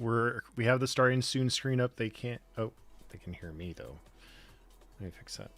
we have the starting soon screen up. They can't. Oh, they can hear me though. Let me fix that.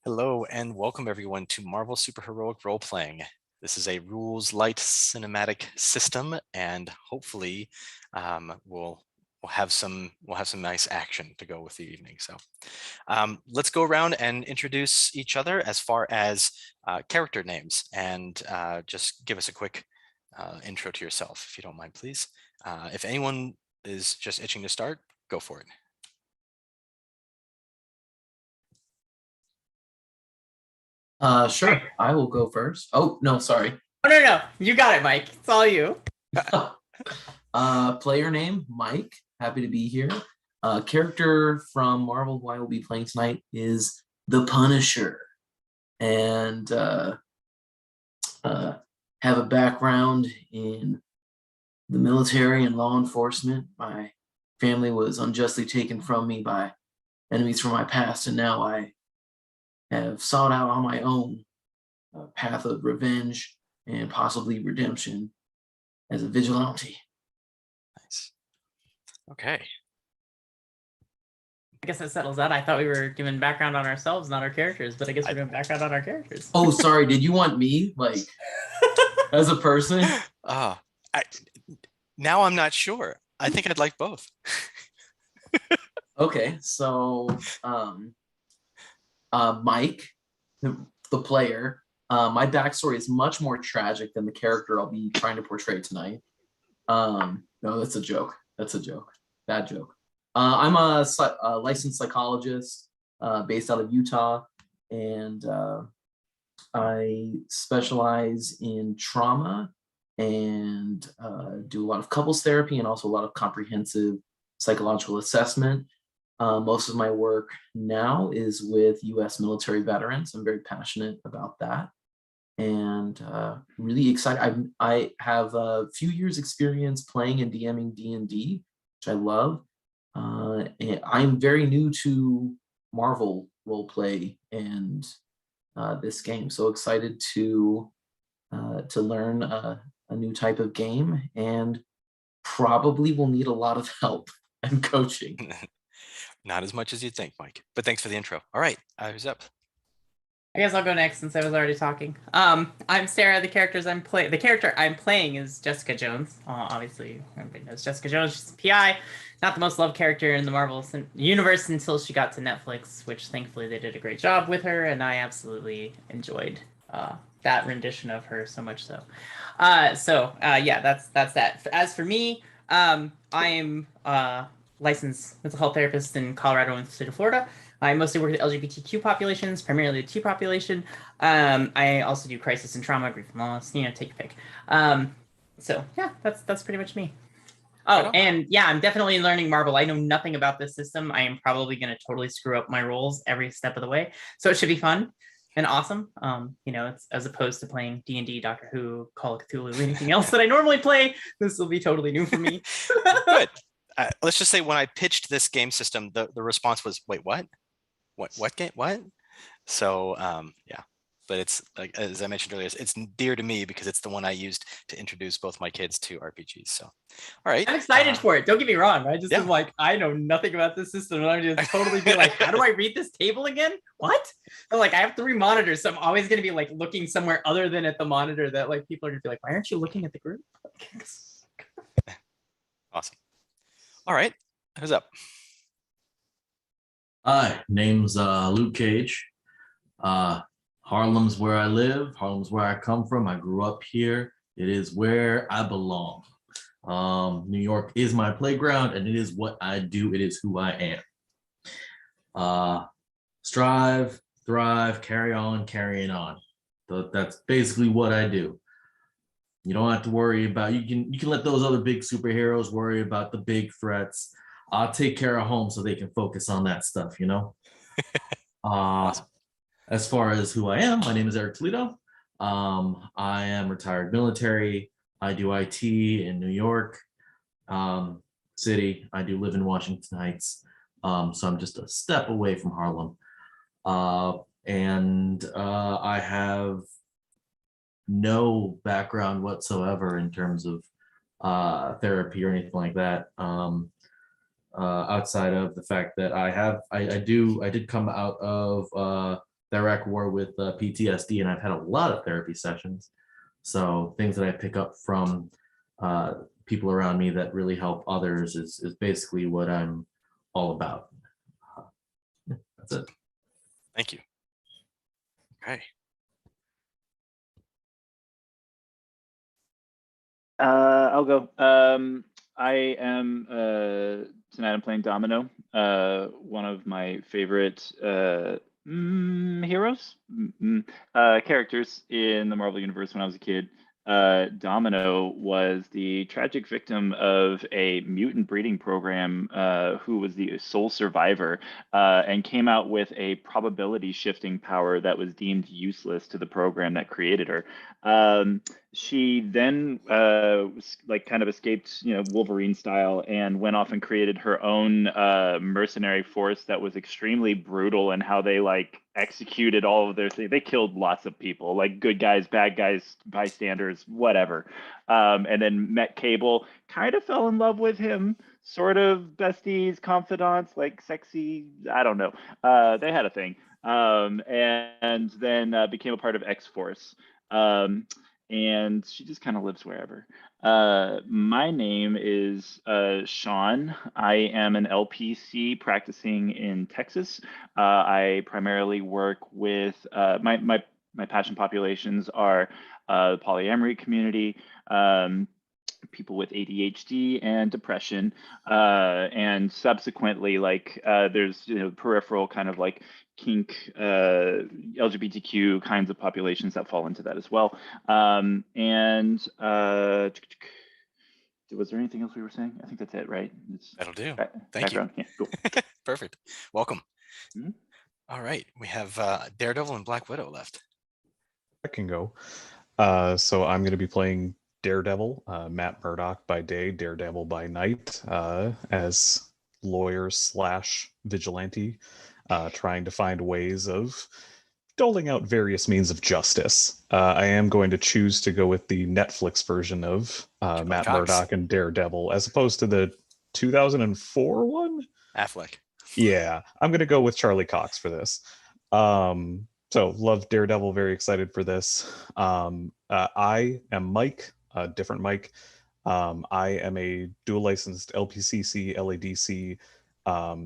Hello and welcome everyone to Marvel Superheroic Role-Playing. This is a rules light cinematic system, and hopefully we'll have some nice action to go with the evening. So let's go around and introduce each other as far as character names, and just give us a quick intro to yourself, if you don't mind, please. If anyone is just itching to start, go for it. Sure. I will go first. Oh, no, sorry. Oh, no. You got it, Mike. It's all you. Player name, Mike. Happy to be here. Character from Marvel who I will be playing tonight is the Punisher. And have a background in the military and law enforcement. My family was unjustly taken from me by enemies from my past, and now I have sought out on my own path of revenge and possibly redemption as a vigilante. Nice. Okay. I guess that settles that. I thought we were doing background on ourselves, not our characters, but I guess we're doing background on our characters. Oh, sorry. Did you want me, like, as a person? Now I'm not sure. I think I'd like both. Okay, so Mike, the player, my backstory is much more tragic than the character I'll be trying to portray tonight. No, that's a joke. That's a joke. Bad joke. I'm a licensed psychologist based out of Utah, and I specialize in trauma and do a lot of couples therapy and also a lot of comprehensive psychological assessment. Most of my work now is with U.S. military veterans. I'm very passionate about that, and really excited. I have a few years experience playing and DMing D&D, which I love. And I'm very new to Marvel roleplay and this game, so excited to learn a new type of game, and probably will need a lot of help and coaching. Not as much as you'd think, Mike, but thanks for the intro. All right, who's up? I guess I'll go next since I was already talking. I'm Sarah. The character I'm playing is Jessica Jones. Obviously, everybody knows Jessica Jones. She's a PI, not the most loved character in the Marvel universe until she got to Netflix, which thankfully they did a great job with her, and I absolutely enjoyed that rendition of her so much so. Yeah, that's that. As for me, I am licensed mental health therapist in Colorado and the state of Florida. I mostly work with LGBTQ populations, primarily the T population. I also do crisis and trauma, grief and loss, take your pick. So yeah, that's pretty much me. Oh, and yeah, I'm definitely learning Marvel. I know nothing about this system. I am probably going to totally screw up my roles every step of the way. So it should be fun and awesome. It's as opposed to playing D&D, Doctor Who, Call of Cthulhu, anything else that I normally play. This will be totally new for me. Good. Let's just say when I pitched this game system, the response was, wait, what? What game? What? So yeah, but it's like, as I mentioned earlier, it's dear to me because it's the one I used to introduce both my kids to RPGs. So, all right. I'm excited for it. Don't get me wrong. I just am like, I know nothing about this system, and I'm just totally be like, how do I read this table again? What? I'm like, I have 3 monitors, so I'm always going to be like looking somewhere other than at the monitor that like people are going to be like, why aren't you looking at the group? Awesome. All right, who's up? Hi, name's Luke Cage. Harlem's where I live. Harlem's where I come from. I grew up here. It is where I belong. New York is my playground, and it is what I do. It is who I am. Strive, thrive, carry on, carrying on. So that's basically what I do. You don't have to worry about, you can let those other big superheroes worry about the big threats. I'll take care of home so they can focus on that stuff, Awesome. As far as who I am, my name is Eric Toledo. I am retired military. I do IT in New York City. I do live in Washington Heights. So I'm just a step away from Harlem. I have no background whatsoever in terms of therapy or anything like that. Outside of the fact that I did come out of direct war with PTSD, and I've had a lot of therapy sessions. So things that I pick up from people around me that really help others is basically what I'm all about. That's it. Thank you. Okay. I'll go. I am tonight. I'm playing Domino. One of my favorite heroes, characters in the Marvel universe when I was a kid. Domino was the tragic victim of a mutant breeding program who was the sole survivor and came out with a probability shifting power that was deemed useless to the program that created her. She then like kind of escaped, Wolverine style, and went off and created her own mercenary force that was extremely brutal in how they like executed all of their things. They killed lots of people, like good guys, bad guys, bystanders, whatever. And then met Cable, kind of fell in love with him, sort of besties, confidants, like sexy. I don't know. They had a thing. And then became a part of X-Force. And she just kind of lives wherever. My name is Sean. I am an LPC practicing in Texas. I primarily work with my passion populations are the polyamory community, people with ADHD and depression, and subsequently, like there's peripheral kind of like kink, LGBTQ kinds of populations that fall into that as well. And was there anything else we were saying? I think that's it, right? That'll do. Thank background. you. Yeah, cool. Perfect. Welcome. Mm-hmm. All right. We have Daredevil and Black Widow left. I can go. So I'm going to be playing Daredevil, Matt Murdock by day, Daredevil by night, as lawyer / vigilante, trying to find ways of doling out various means of justice. I am going to choose to go with the Netflix version of Matt Cox. Murdock and Daredevil, as opposed to the 2004 one. Affleck. Yeah, I'm going to go with Charlie Cox for this. So love Daredevil, very excited for this. I am Mike, a different Mike. I am a dual licensed LPCC, LADC,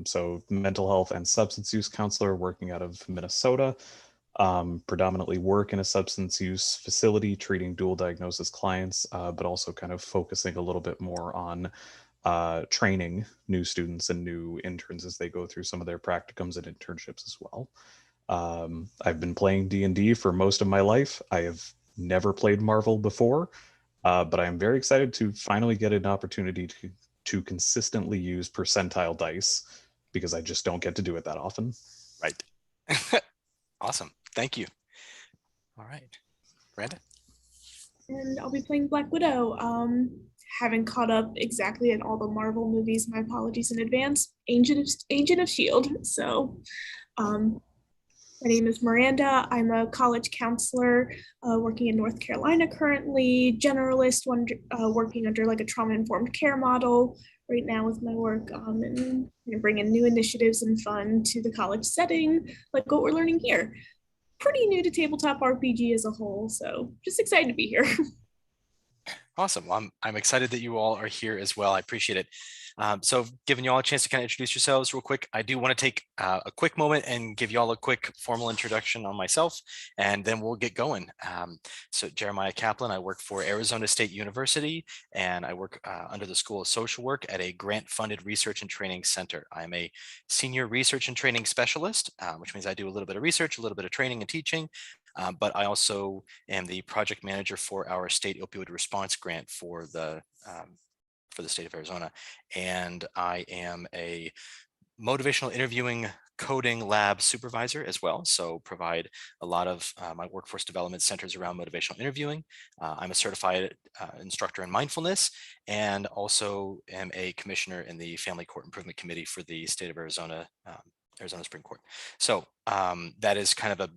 so mental health and substance use counselor working out of Minnesota. Predominantly work in a substance use facility treating dual diagnosis clients, but also kind of focusing a little bit more on training new students and new interns as they go through some of their practicums and internships as well. I've been playing D&D for most of my life. I have never played Marvel before, but I am very excited to finally get an opportunity to consistently use percentile dice, because I just don't get to do it that often. Right. Awesome. Thank you. All right. Brandon? And I'll be playing Black Widow. Haven't caught up exactly at all the Marvel movies. My apologies in advance. Agent of S.H.I.E.L.D. So my name is Miranda. I'm a college counselor working in North Carolina currently, generalist, working under like a trauma-informed care model right now with my work, and bringing new initiatives and fun to the college setting, like what we're learning here. Pretty new to tabletop RPG as a whole, so just excited to be here. Awesome. Well, I'm excited that you all are here as well. I appreciate it. So giving you all a chance to kind of introduce yourselves real quick, I do want to take a quick moment and give you all a quick formal introduction on myself, and then we'll get going. So Jeremiah Kaplan, I work for Arizona State University, and I work under the School of Social Work at a grant-funded research and training center. I'm a senior research and training specialist, which means I do a little bit of research, a little bit of training and teaching, but I also am the project manager for our state opioid response grant for the state of Arizona. And I am a motivational interviewing coding lab supervisor as well. So provide a lot of my workforce development centers around motivational interviewing. I'm a certified instructor in mindfulness, and also am a commissioner in the Family Court Improvement Committee for the state of Arizona, Arizona Supreme Court. So that is kind of a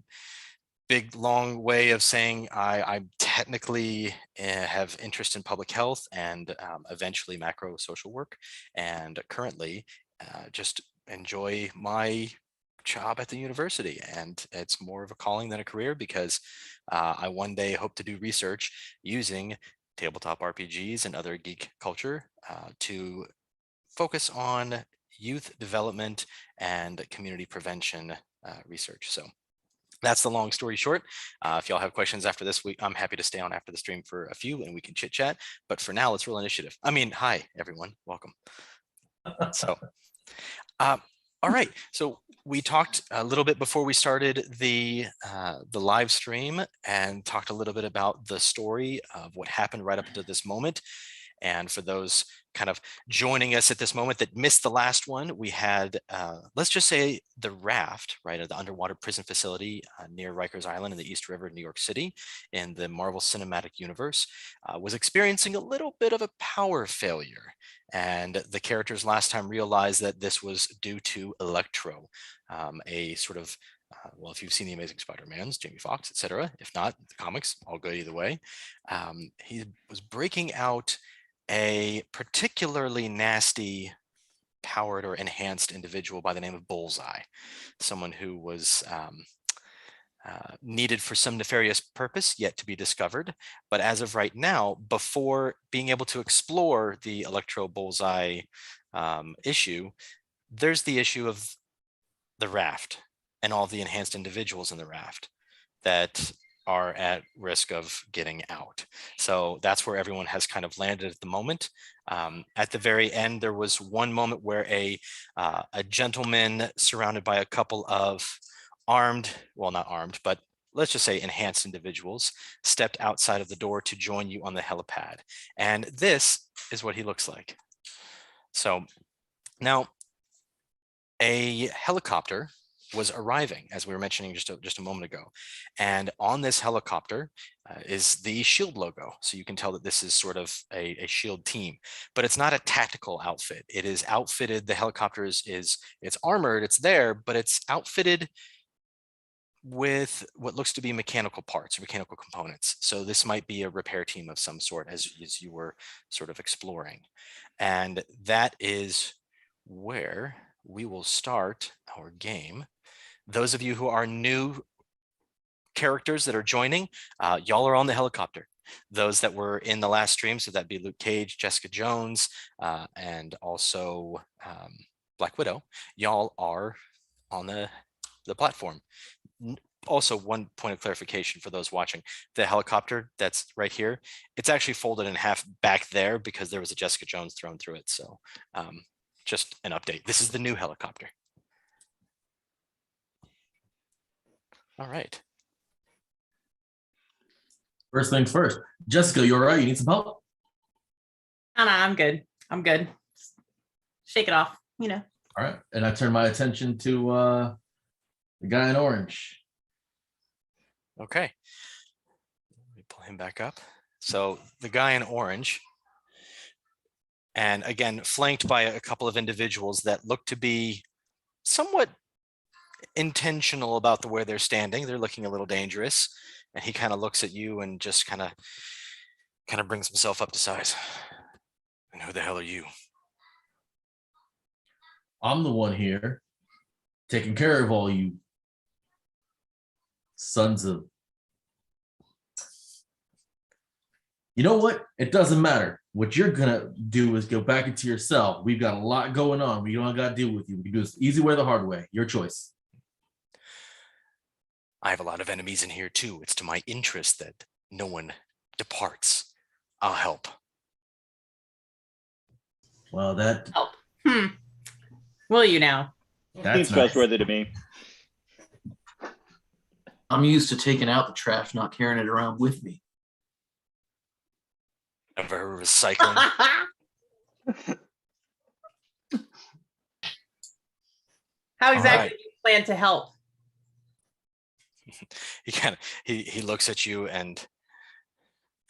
big, long way of saying I technically have interest in public health and eventually macro social work, and currently just enjoy my job at the university, and it's more of a calling than a career because I one day hope to do research using tabletop RPGs and other geek culture to focus on youth development and community prevention research. So that's the long story short. If y'all have questions after this week, I'm happy to stay on after the stream for a few and we can chit chat. But for now, let's roll initiative. I mean, hi, everyone. Welcome. So, all right. So we talked a little bit before we started the live stream and talked a little bit about the story of what happened right up to this moment. And for those kind of joining us at this moment that missed the last one, we had, let's just say the raft, right, at the underwater prison facility near Rikers Island in the East River, New York City, in the Marvel Cinematic Universe, was experiencing a little bit of a power failure. And the characters last time realized that this was due to Electro, a sort of well, if you've seen the Amazing Spider-Mans, Jamie Foxx, etc. If not, the comics, all good either way. He was breaking out a particularly nasty powered or enhanced individual by the name of Bullseye, someone who was needed for some nefarious purpose yet to be discovered. But as of right now, before being able to explore the Electro Bullseye issue, there's the issue of the raft and all the enhanced individuals in the raft that are at risk of getting out. So that's where everyone has kind of landed at the moment. At the very end, there was one moment where a gentleman surrounded by a couple of armed, well, not armed, but let's just say enhanced individuals stepped outside of the door to join you on the helipad. And this is what he looks like. So now a helicopter was arriving, as we were mentioning just a moment ago. And on this helicopter is the SHIELD logo. So you can tell that this is sort of a SHIELD team, but it's not a tactical outfit. It is outfitted, the helicopter it's armored, it's there, but it's outfitted with what looks to be mechanical parts or mechanical components. So this might be a repair team of some sort as you were sort of exploring. And that is where we will start our game. Those of you who are new characters that are joining, y'all are on the helicopter. Those that were in the last stream, so that'd be Luke Cage, Jessica Jones, and also Black Widow, y'all are on the platform. Also, one point of clarification for those watching, the helicopter that's right here, it's actually folded in half back there because there was a Jessica Jones thrown through it. So just an update. This is the new helicopter. All right. First things first. Jessica, you all right? You need some help? No, I'm good. I'm good. Shake it off, you know. All right. And I turn my attention to the guy in orange. Okay. Let me pull him back up. So the guy in orange, and again, flanked by a couple of individuals that look to be somewhat intentional about the way they're standing. They're looking a little dangerous. And he kind of looks at you and just kind of brings himself up to size. And who the hell are you? I'm the one here taking care of all you sons of... You know what? It doesn't matter. What you're gonna do is go back into yourself. We've got a lot going on. We don't gotta deal with you. We can do this the easy way or the hard way. Your choice. I have a lot of enemies in here too. It's to my interest that no one departs. I'll help. Well, that... Help. Will you now? Seems That's nice. trustworthy to me. I'm used to taking out the trash, not carrying it around with me. Never heard of recycling. How exactly right. do you plan to help? He looks at you and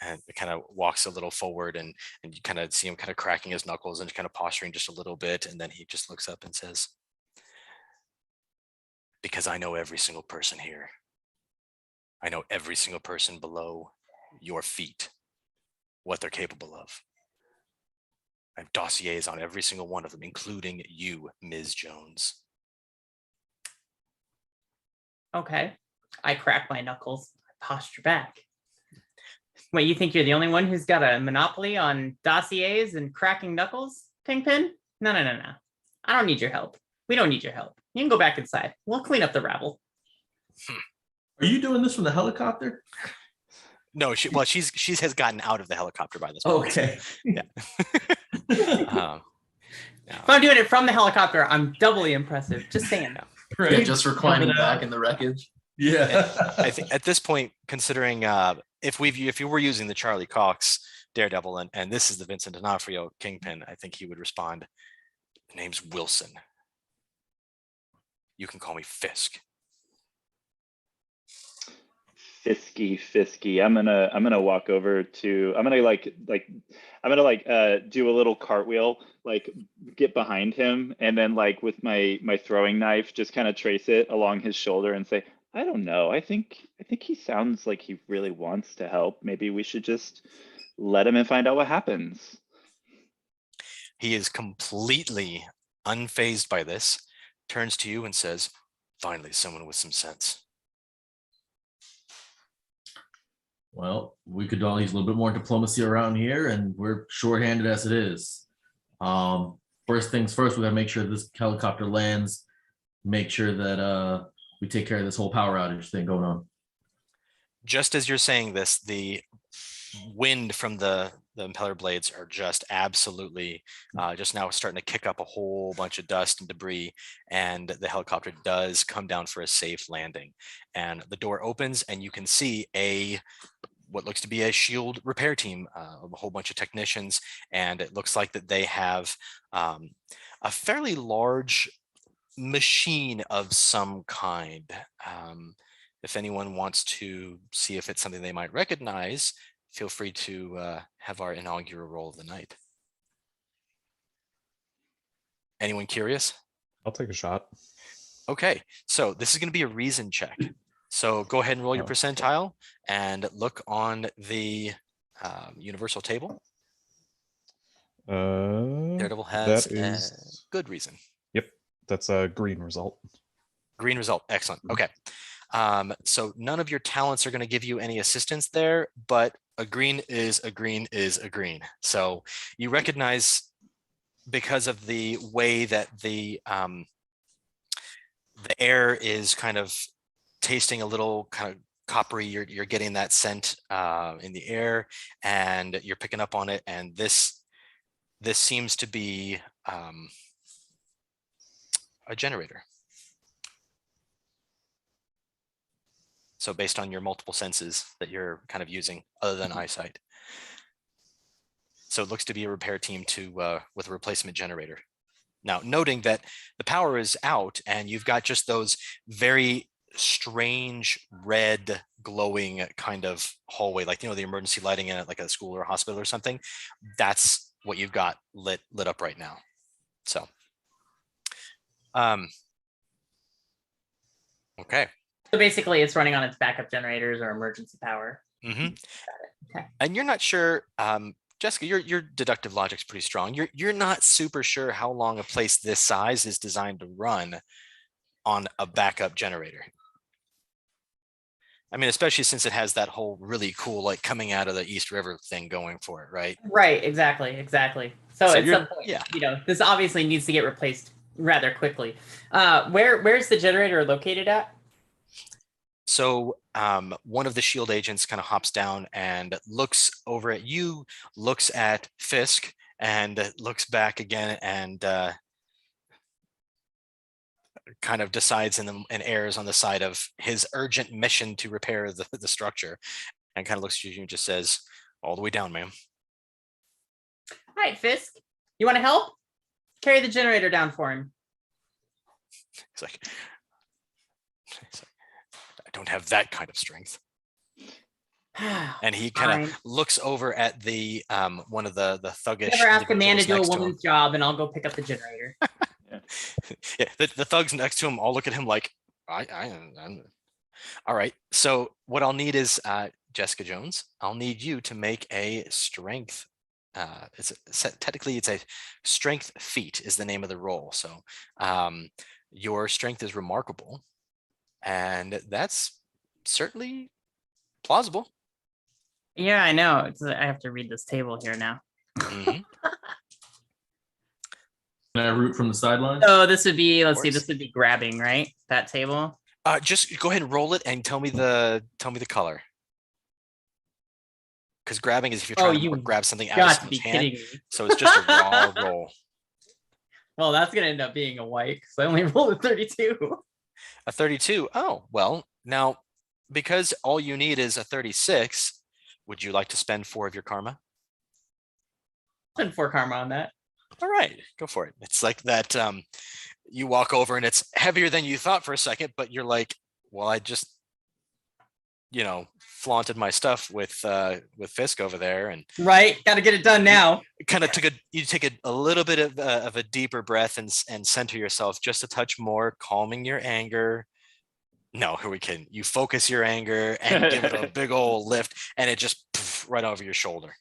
kind of walks a little forward, and you kind of see him kind of cracking his knuckles and kind of posturing just a little bit, and then he just looks up and says, because I know every single person here. I know every single person below your feet, what they're capable of. I have dossiers on every single one of them, including you, Ms. Jones. Okay. I crack my knuckles. I posture back. Wait, you think you're the only one who's got a monopoly on dossiers and cracking knuckles, Kingpin? No. I don't need your help. We don't need your help. You can go back inside. We'll clean up the rabble. Are you doing this from the helicopter? No, she has gotten out of the helicopter by this point. Okay. Yeah. If I'm doing it from the helicopter, I'm doubly impressive. Just saying. Right. Yeah, just reclining back in the wreckage. Yeah. I think at this point, considering if you were using the Charlie Cox Daredevil and this is the Vincent D'Onofrio Kingpin, I think he would respond, "The name's Wilson. You can call me Fisk." Fisky. I'm gonna walk over to. I'm gonna do a little cartwheel, like get behind him, and then like with my throwing knife, just kind of trace it along his shoulder and say, "I don't know. I think he sounds like he really wants to help. Maybe we should just let him and find out what happens." He is completely unfazed by this, turns to you and says, "Finally, someone with some sense." Well, we could all use a little bit more diplomacy around here, and we're shorthanded as it is. First things first, we gotta make sure this helicopter lands, make sure that we take care of this whole power outage thing going on. Just as you're saying this, the wind from the impeller blades are just absolutely just now starting to kick up a whole bunch of dust and debris, and the helicopter does come down for a safe landing. And the door opens and you can see what looks to be a shield repair team, a whole bunch of technicians, and it looks like that they have a fairly large machine of some kind. If anyone wants to see if it's something they might recognize, feel free to have our inaugural roll of the night. Anyone curious? I'll take a shot. Okay, so this is going to be a reason check. So go ahead and roll your percentile and look on the universal table. Daredevil has a good reason. Yep, that's a green result. Green result, excellent. Okay, so none of your talents are going to give you any assistance there, but a green is a green is a green. So you recognize, because of the way that the air is kind of tasting a little kind of coppery, you're getting that scent in the air, and you're picking up on it, and this seems to be a generator. So based on your multiple senses that you're kind of using other than eyesight. So it looks to be a repair team with a replacement generator. Now, noting that the power is out and you've got just those very strange red glowing kind of hallway, like, the emergency lighting in it, like a school or a hospital or something. That's what you've got lit up right now. So, okay. So basically, it's running on its backup generators or emergency power. Mm-hmm. Okay. And you're not sure, Jessica, your deductive logic's pretty strong. You're not super sure how long a place this size is designed to run on a backup generator. I mean, especially since it has that whole really cool, like, coming out of the East River thing going for it, right? Right, exactly. So at some point, yeah. This obviously needs to get replaced rather quickly. Where's the generator located at? So one of the shield agents kind of hops down and looks over at you, looks at Fisk, and looks back again, and kind of decides and errs on the side of his urgent mission to repair the structure, and kind of looks at you and just says, "All the way down, ma'am." All right, Fisk, you want to help? Carry the generator down for him. He's like, "I don't have that kind of strength." And he kind of looks over at the one of the thuggish. Never ask a man to do a woman's job, and I'll go pick up the generator. Yeah, the thugs next to him all look at him like, I'm all right. So what I'll need is Jessica Jones. I'll need you to make a strength. Technically, it's a strength feat is the name of the role. So your strength is remarkable. And that's certainly plausible. Yeah, I know. I have to read this table here now. Mhm. Can I root from the sidelines? So this would be, let's see, course. this would be grabbing, right? That table. Just go ahead and roll it and tell me the color. Because grabbing is if you're Oh, trying to you grab something out of Got to be someone's hand. kidding me. So it's just a raw roll. Well, that's gonna end up being a white because I only rolled a 32. A 32. Oh, well, now because all you need is a 36, would you like to spend 4 of your karma? Spend 4 karma on that. All right, go for it. It's like that you walk over and it's heavier than you thought for a second, but you're like, well, I just, flaunted my stuff with Fisk over there, and Right, got to get it done now. kind of you take a little bit of a deeper breath and center yourself just a touch more, calming your anger. No, who are we kidding? You focus your anger and give it a big old lift, and it just right over your shoulder.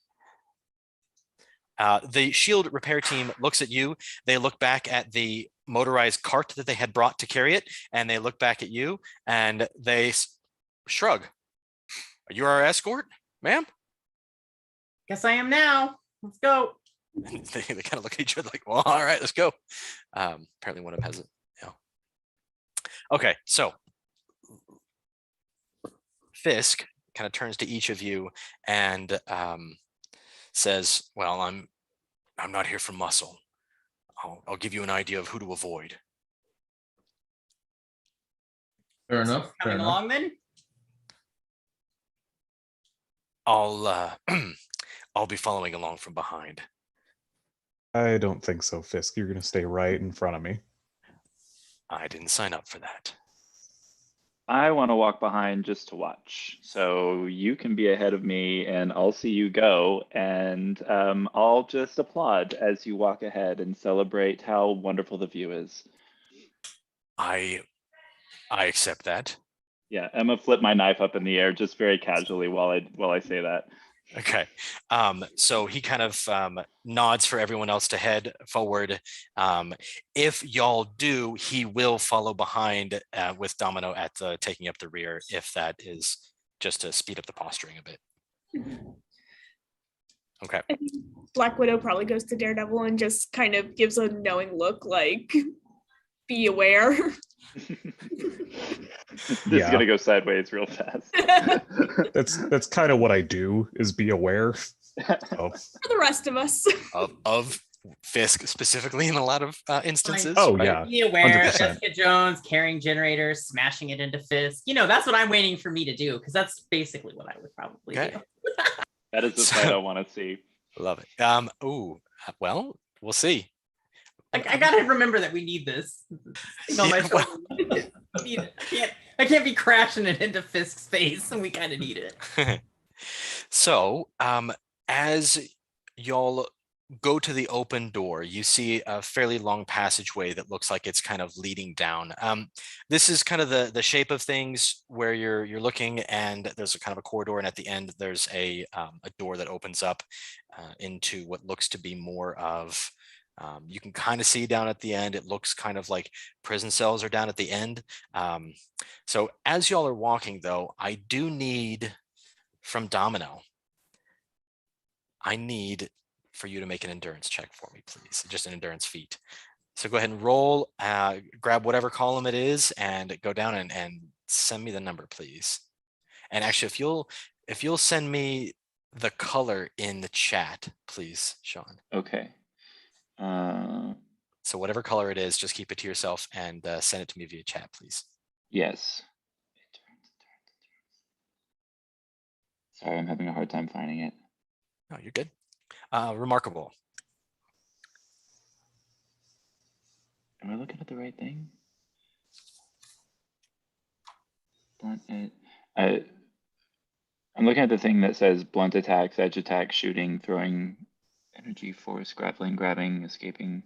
The shield repair team looks at you. They look back at the motorized cart that they had brought to carry it, and they look back at you, and they shrug. Are you our escort, ma'am? Guess I am now. Let's go. And they kind of look at each other like, well, all right, let's go. Apparently one of them has it. Yeah. Okay, so Fisk kind of turns to each of you and says, well, I'm not here for muscle. I'll give you an idea of who to avoid. Fair enough. Fair Coming enough. along then. I'll be following along from behind. I don't think so, Fisk. You're going to stay right in front of me. I didn't sign up for that. I want to walk behind just to watch. So you can be ahead of me and I'll see you go. And I'll just applaud as you walk ahead and celebrate how wonderful the view is. I accept that. Yeah, I'm gonna flip my knife up in the air just very casually while I say that. Okay. So he kind of nods for everyone else to head forward. If y'all do, he will follow behind with Domino at the taking up the rear, if that is just to speed up the posturing a bit. Okay. I think Black Widow probably goes to Daredevil and just kind of gives a knowing look, like, be aware. This is gonna go sideways real fast. That's kind of what I do, is be aware. For the rest of us. Of Fisk specifically in a lot of instances. Oh, right? yeah. Be aware, 100%. Jessica Jones carrying generators, smashing it into Fisk. That's what I'm waiting for me to do, because that's basically what I would probably do. That is the fight I want to see. Love it. Well, we'll see. I gotta remember that we need this. I can't be crashing it into Fisk's face, and we kind of need it. So, as y'all go to the open door, you see a fairly long passageway that looks like it's kind of leading down. This is kind of the shape of things where you're looking, and there's a kind of a corridor, and at the end there's a door that opens up into what looks to be more of. You can kind of see down at the end, it looks kind of like prison cells are down at the end. So as y'all are walking, though, I do need from Domino, I need for you to make an endurance check for me, please. Just an endurance feat. So go ahead and roll, grab whatever column it is and go down and send me the number, please. And actually, if you'll send me the color in the chat, please, Sean. Okay. So whatever color it is, just keep it to yourself and send it to me via chat, please. Yes. Sorry, I'm having a hard time finding it. No, you're good. Remarkable. Am I looking at the right thing? I'm looking at the thing that says blunt attacks, edge attack, shooting, throwing, energy, force, grappling, grabbing, escaping,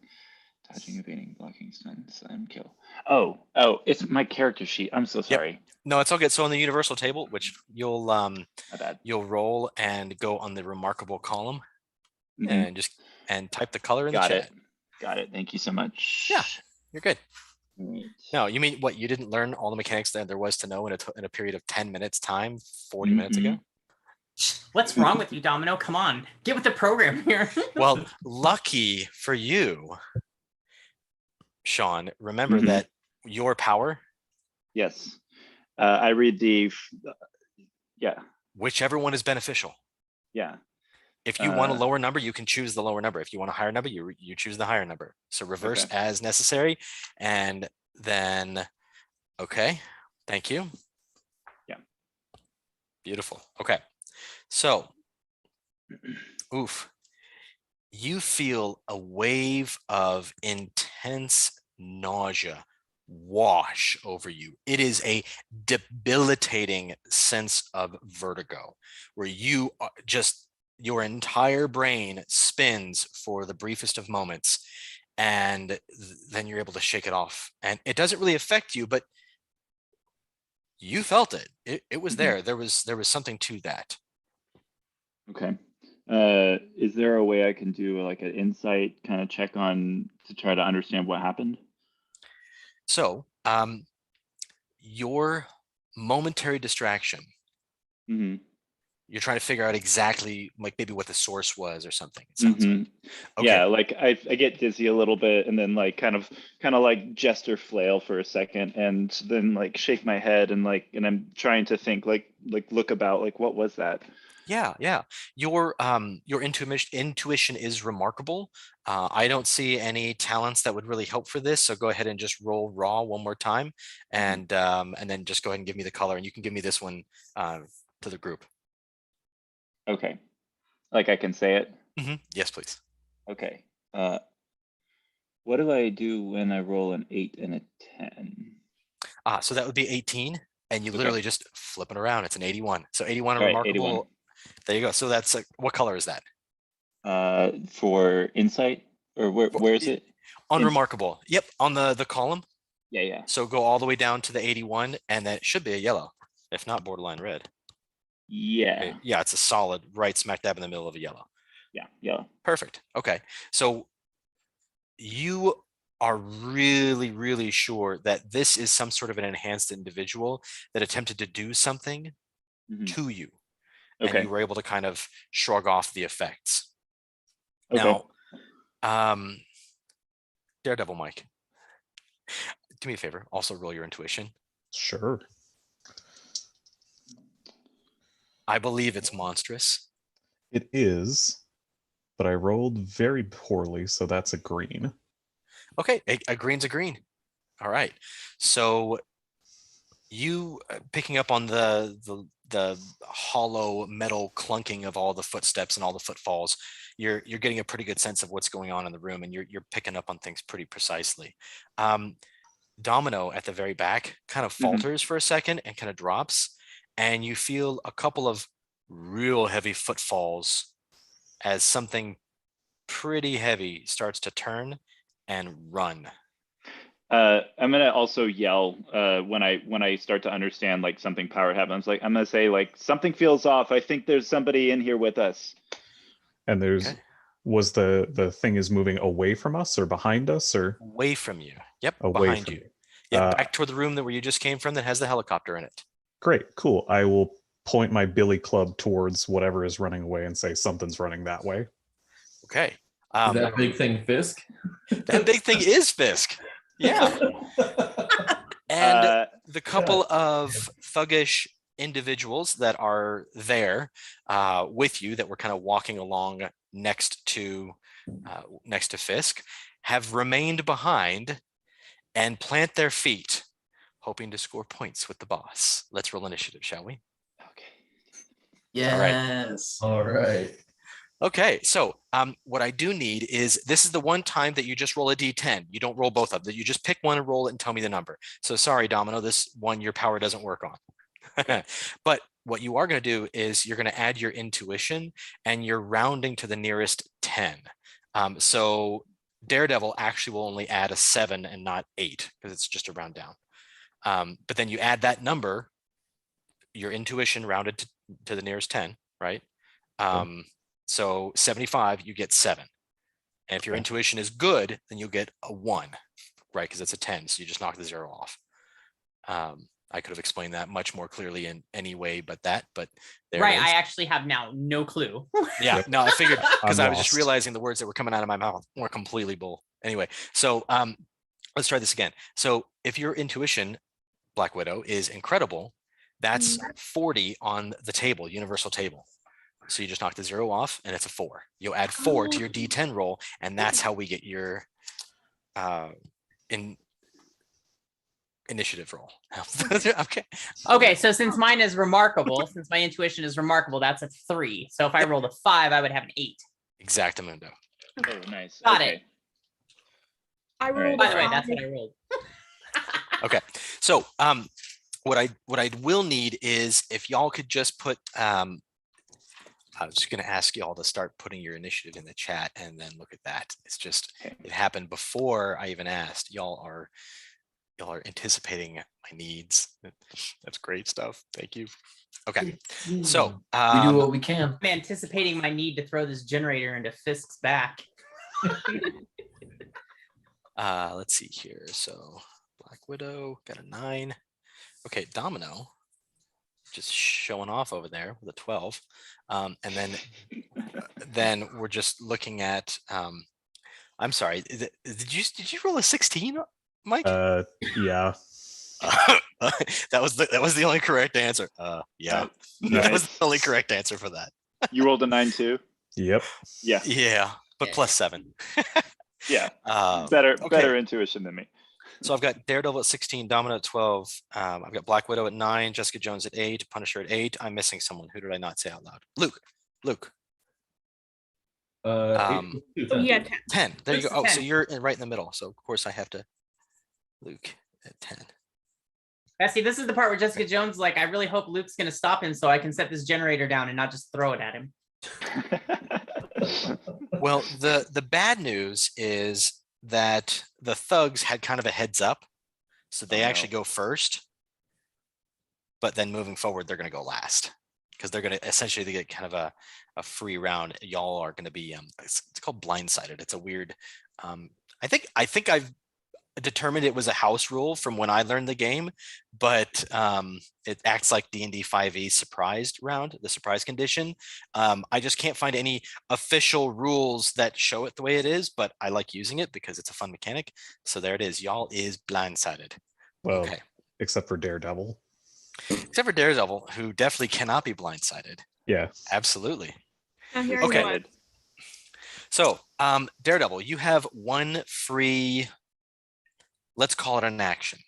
dodging, evading, blocking, stun, slam, kill. Oh, it's my character sheet. I'm so sorry. No, it's all good. So on the universal table, which you'll My bad. you'll roll and go on the remarkable column Mhm. and type the color in the chat. Got it. Thank you so much. Yeah. You're good. Right. No, you mean what? You didn't learn all the mechanics that there was to know in a period of 10 minutes time 40 minutes ago? What's wrong with you, Domino? Come on, get with the program here. Well, lucky for you, Sean, remember Mhm. that your power, Yes. I read yeah, whichever one is beneficial. yeah. If you want a Uh, lower number, you can choose the lower number. If you want a higher number, you choose the higher number. So reverse Okay. as necessary. And then, okay, thank you. Yeah. Beautiful. Okay. So, oof, you feel a wave of intense nausea wash over you. It is a debilitating sense of vertigo where you just, your entire brain spins for the briefest of moments, and then you're able to shake it off. And it doesn't really affect you, but you felt it. It was there. There was something to that. Okay. Is there a way I can do like an insight kind of check on to try to understand what happened? So, your momentary distraction, Mm-hmm. you're trying to figure out exactly like maybe what the source was or something, it sounds like. Okay. Yeah, like I get dizzy a little bit and then like kind of like gesture flail for a second and then like shake my head and I'm trying to think like look about like what was that? Yeah, your intuition is remarkable. I don't see any talents that would really help for this, so go ahead and just roll raw one more time, and then just go ahead and give me the color, and you can give me this one to the group. Okay. Like I can say it? Yes, please. Okay. What do I do when I roll an 8 and a 10? So that would be 18, and you Okay. literally just flip it around. It's an 81. So 81 All right, remarkable. 81. There you go. So that's like, what color is that? For insight or where is it? Unremarkable. Yep, on the column. Yeah. So go all the way down to the 81, and then it should be a yellow, if not borderline red. Yeah. Yeah, it's a solid right smack dab in the middle of a yellow. Yeah, yellow. Perfect. Okay. So you are really, really sure that this is some sort of an enhanced individual that attempted to do something to you. Okay. And you were able to kind of shrug off the effects. Okay. Now, Daredevil Mike, do me a favor. Also roll your intuition. Sure. I believe it's monstrous. It is, but I rolled very poorly, so that's a green. Okay, a green's a green. All right. So you picking up on the hollow metal clunking of all the footsteps and all the footfalls, you're getting a pretty good sense of what's going on in the room, and you're picking up on things pretty precisely. Domino at the very back kind of falters for a second and kind of drops, and you feel a couple of real heavy footfalls as something pretty heavy starts to turn and run. I'm gonna also yell when I start to understand like something power happens. Like I'm gonna say like something feels off. I think there's somebody in here with us. And there's Okay. was the thing is moving away from us or behind us or Away from you. Yep, away behind from you. me? Yep, back toward the room where you just came from that has the helicopter in it. Great, cool. I will point my billy club towards whatever is running away and say something's running that way. Okay. Is that big thing Fisk? That big thing is Fisk. Yeah. And the couple of thuggish individuals that are there with you that were kind of walking along next to Fisk have remained behind and plant their feet, hoping to score points with the boss. Let's roll initiative, shall we? Okay. Yes. All right. Okay, so what I do need is, this is the one time that you just roll a d10. You don't roll both of them. You just pick one and roll it and tell me the number. So sorry, Domino, this one your power doesn't work on. But what you are going to do is you're going to add your intuition, and you're rounding to the nearest 10. So Daredevil actually will only add a 7 and not 8 because it's just a round down. But then you add that number, your intuition rounded to the nearest 10, right? So 75, you get 7. And if your intuition is good, then you'll get a 1. right? Because it's a 10, so you just knock the 0 off. I could have explained that much more clearly in any way but that, but there Right. it is. I actually have now no clue. Yeah, Yep. no, I figured because I'm I was just lost. realizing the words that were coming out of my mouth were completely bull. Anyway, so let's try this again. So if your intuition, Black Widow, is incredible, that's 40 on the table, universal table. So you just knock the 0 off and it's a 4. You'll add 4 to your D10 roll, and that's how we get your initiative roll. Okay. Okay, so since mine is remarkable, since my intuition is remarkable, that's a 3. So if I rolled a 5, I would have an 8. Exactamundo. Oh, nice. Got okay. it. I right. rolled By a the way, 5. that's what I rolled. Okay. So what I will need is if y'all could just put I was just going to ask y'all to start putting your initiative in the chat and then look at that. It's just, it happened before I even asked. Y'all are anticipating my needs. That's great stuff. Thank you. Okay. So we do what we can. I'm anticipating my need to throw this generator into Fisk's back. let's see here. So Black Widow got a 9. Okay, Domino just showing off over there with a 12. And then we're just looking at I'm sorry, did you roll a 16, Mike? Yeah. that was the only correct answer. Yeah. That was the only correct answer for that. You rolled a 9 too? Yep. Yeah. Yeah, but plus 7. Yeah. Okay. Better intuition than me. So I've got Daredevil at 16, Domino at 12. I've got Black Widow at 9, Jessica Jones at 8, Punisher at 8. I'm missing someone. Who did I not say out loud? Luke. 8, Yeah, 10. 10. There you go. Luke's Oh, so 10. you're right in the middle. So of course I have to. Luke at 10. See, this is the part where Jessica Jones is like, I really hope Luke's going to stop him so I can set this generator down and not just throw it at him. Well, the bad news is that the thugs had kind of a heads up, so they actually go first, but then moving forward they're going to go last because they're going to essentially get kind of a free round. Y'all are going to be it's called blindsided. It's a weird I think I've determined it was a house rule from when I learned the game, but it acts like D&D 5e surprised round, the surprise condition. I just can't find any official rules that show it the way it is, but I like using it because it's a fun mechanic. So there it is. Y'all is blindsided. Well, okay. Except for Daredevil. Except for Daredevil, who definitely cannot be blindsided. Yeah. Absolutely. Here Okay. I go. So Daredevil, you have one free, let's call it an action.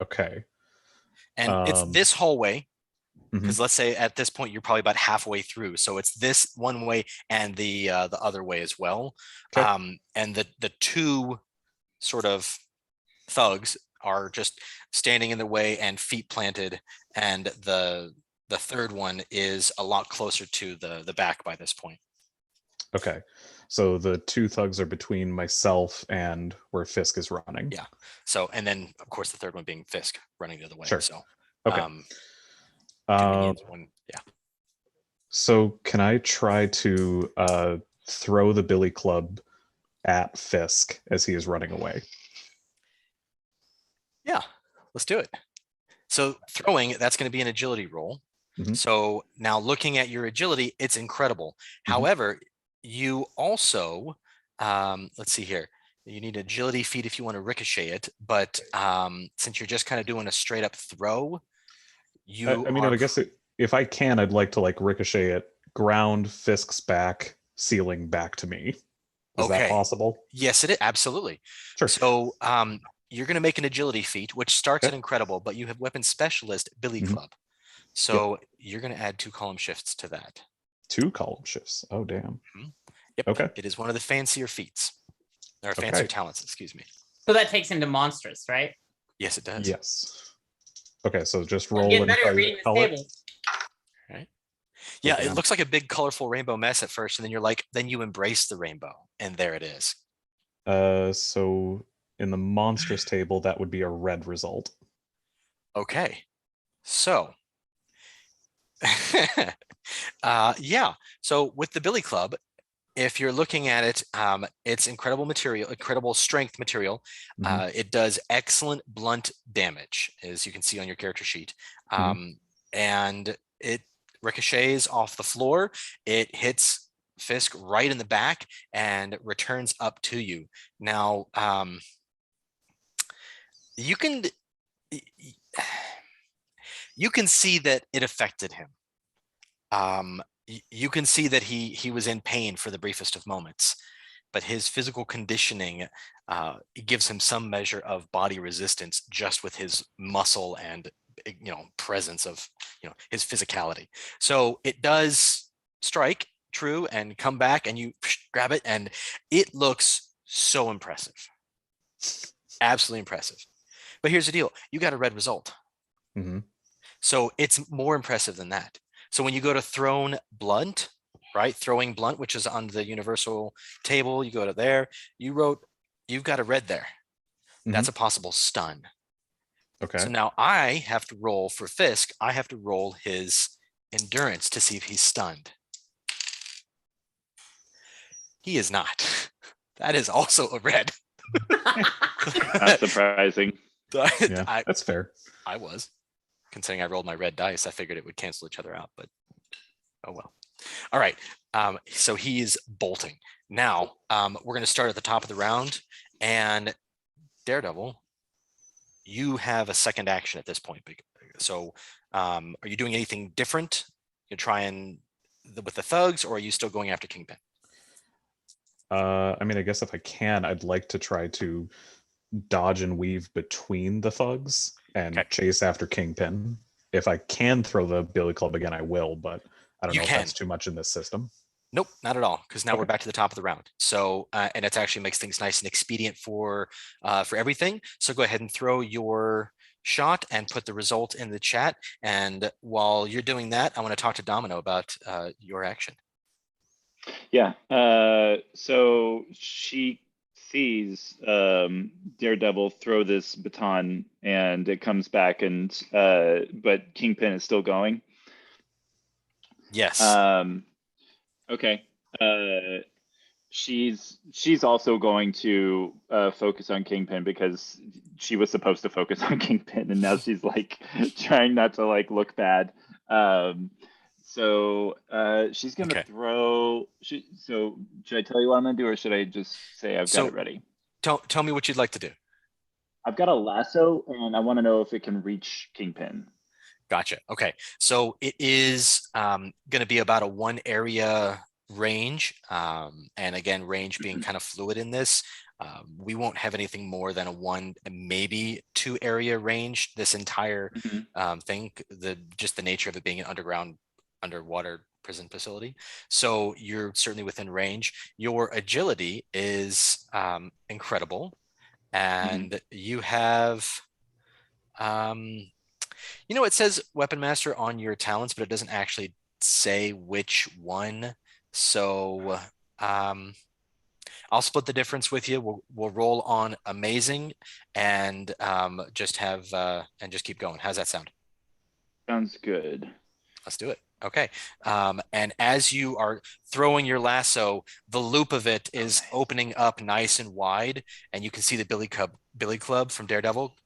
Okay. And it's this hallway, Mhm. because let's say at this point you're probably about halfway through. So it's this one way and the other way as well. Okay. And the two sort of thugs are just standing in the way and feet planted, and the third one is a lot closer to the back by this point. Okay. So the two thugs are between myself and where Fisk is running. Yeah. So, and then of course the third one being Fisk running the other way. Sure. So Okay. convenience one, yeah. So can I try to throw the billy club at Fisk as he is running away? Yeah, let's do it. So throwing, that's going to be an agility roll. Mhm. So now looking at your agility, it's incredible. Mhm. However, you also, let's see here, you need agility feat if you want to ricochet it. But since you're just kind of doing a straight up throw, I mean, I guess if I can, I'd like to like ricochet it, ground Fisk's back, ceiling back to me. Is that possible? Yes, it is. Absolutely. Sure. So you're going to make an agility feat, which starts at incredible, but you have weapon specialist Billy Club. So you're going to add 2 column shifts to that. 2 column shifts. Oh, damn. Yep. Okay. It is one of the fancier feats, or fancier talents, excuse me. So that takes him to monstrous, right? Yes, it does. Yes. Okay, so just Well, roll get and better try at to reading this color. table. Right. Yeah, Okay. it looks like a big colorful rainbow mess at first, and then you're like, then you embrace the rainbow, and there it is. So in the monstrous table, that would be a red result. Okay. So yeah. So with the Billy Club, if you're looking at it, it's incredible material, incredible strength material. It does excellent blunt damage, as you can see on your character sheet. And it ricochets off the floor. It hits Fisk right in the back and returns up to you. Now, you can see that it affected him. You can see that he was in pain for the briefest of moments, but his physical conditioning gives him some measure of body resistance just with his muscle and presence of his physicality. So it does strike true and come back, and you grab it, and it looks so impressive, absolutely impressive. But here's the deal: you got a red result. So it's more impressive than that. So when you go to thrown blunt, right? Throwing blunt, which is on the universal table, you go to there, you've got a red there. That's a possible stun. Okay. So now I have to roll for Fisk. I have to roll his endurance to see if he's stunned. He is not. That is also a red. Not surprising. Yeah, that's fair. I was. Considering I rolled my red dice, I figured it would cancel each other out, but oh well. All right, so he's bolting. Now, we're gonna start at the top of the round, and Daredevil, you have a second action at this point. So are you doing anything different? You're trying with the thugs, or are you still going after Kingpin? I mean, I guess if I can, I'd like to try to dodge and weave between the thugs and chase after Kingpin. If I can throw the billy club again, I will, but I don't know if that's too much in this system. Nope, not at all, because now we're back to the top of the round. So, and it actually makes things nice and expedient for everything. So go ahead and throw your shot and put the result in the chat. And while you're doing that, I want to talk to Domino about your action. Yeah, so she sees Daredevil throw this baton, and it comes back, and but Kingpin is still going. Yes. Okay. She's also going to focus on Kingpin, because she was supposed to focus on Kingpin, and now she's like trying not to like look bad. So she's gonna throw. So should I tell you what I'm gonna do, or should I just say I've got it ready? Tell me what you'd like to do. I've got a lasso, and I want to know if it can reach Kingpin. Gotcha. Okay, so it is going to be about a 1 area range, and again, range being kind of fluid in this. We won't have anything more than a 1, maybe 2 area range. This entire thing, just the nature of it being an underwater prison facility. So you're certainly within range. Your agility is incredible, and you have. It says Weapon Master on your talents, but it doesn't actually say which one. So I'll split the difference with you. We'll roll on amazing, and just keep going. How's that sound? Sounds good. Let's do it. Okay. And as you are throwing your lasso, the loop of it is opening up nice and wide, and you can see the billy club from Daredevil.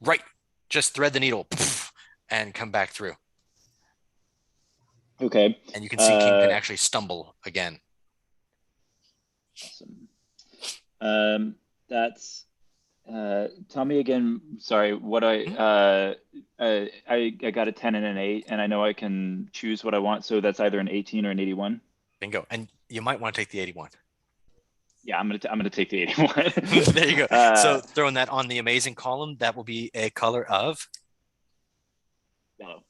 Right. Just thread the needle and come back through. Okay. And you can see Kingpin actually stumble again. Awesome. That's tell me again. Sorry, what I got a 10 and an 8, and I know I can choose what I want. So that's either an 18 or an 81. Bingo. And you might want to take the 81. Yeah, I'm gonna take the 81. There you go. So throwing that on the amazing column, that will be a color of yellow.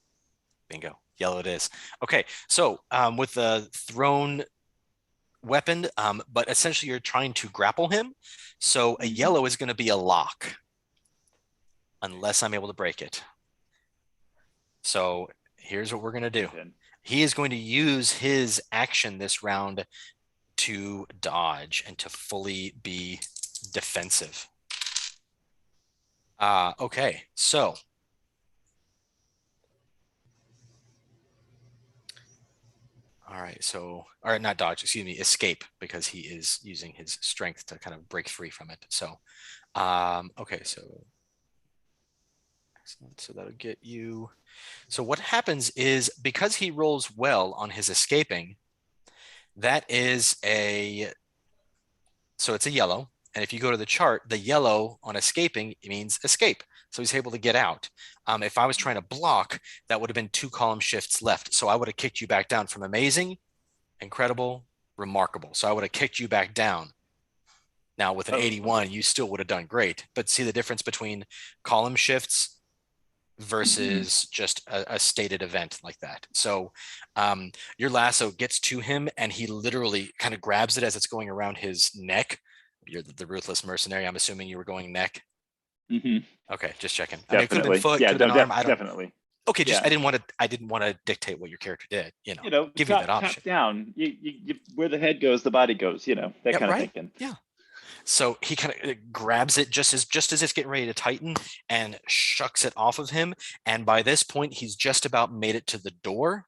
Bingo. Yellow it is. Okay. So with the thrown weapon, but essentially you're trying to grapple him. So a yellow is going to be a lock unless I'm able to break it. So here's what we're going to do. He is going to use his action this round to dodge and to fully be defensive. Okay, so All right, so, or not dodge, excuse me, escape, because he is using his strength to kind of break free from it. So, okay, so excellent. So that'll get you. So what happens is, because he rolls well on his escaping, that is so it's a yellow. And if you go to the chart, the yellow on escaping means escape. So he's able to get out. If I was trying to block, that would have been 2 column shifts left. So I would have kicked you back down from amazing, incredible, remarkable. So I would have kicked you back down. Now with an 81, you still would have done great. But see the difference between column shifts versus just a stated event like that. So your lasso gets to him and he literally kind of grabs it as it's going around his neck. You're the ruthless mercenary. I'm assuming you were going neck. Okay, just checking. I mean, it could have been foot, could have been arm. I don't. Definitely. Okay, just I didn't want to dictate what your character did. Give you that option. Top down. You where the head goes, the body goes. That kind of thinking. Yeah. So he kind of grabs it just as it's getting ready to tighten and shucks it off of him. And by this point, he's just about made it to the door.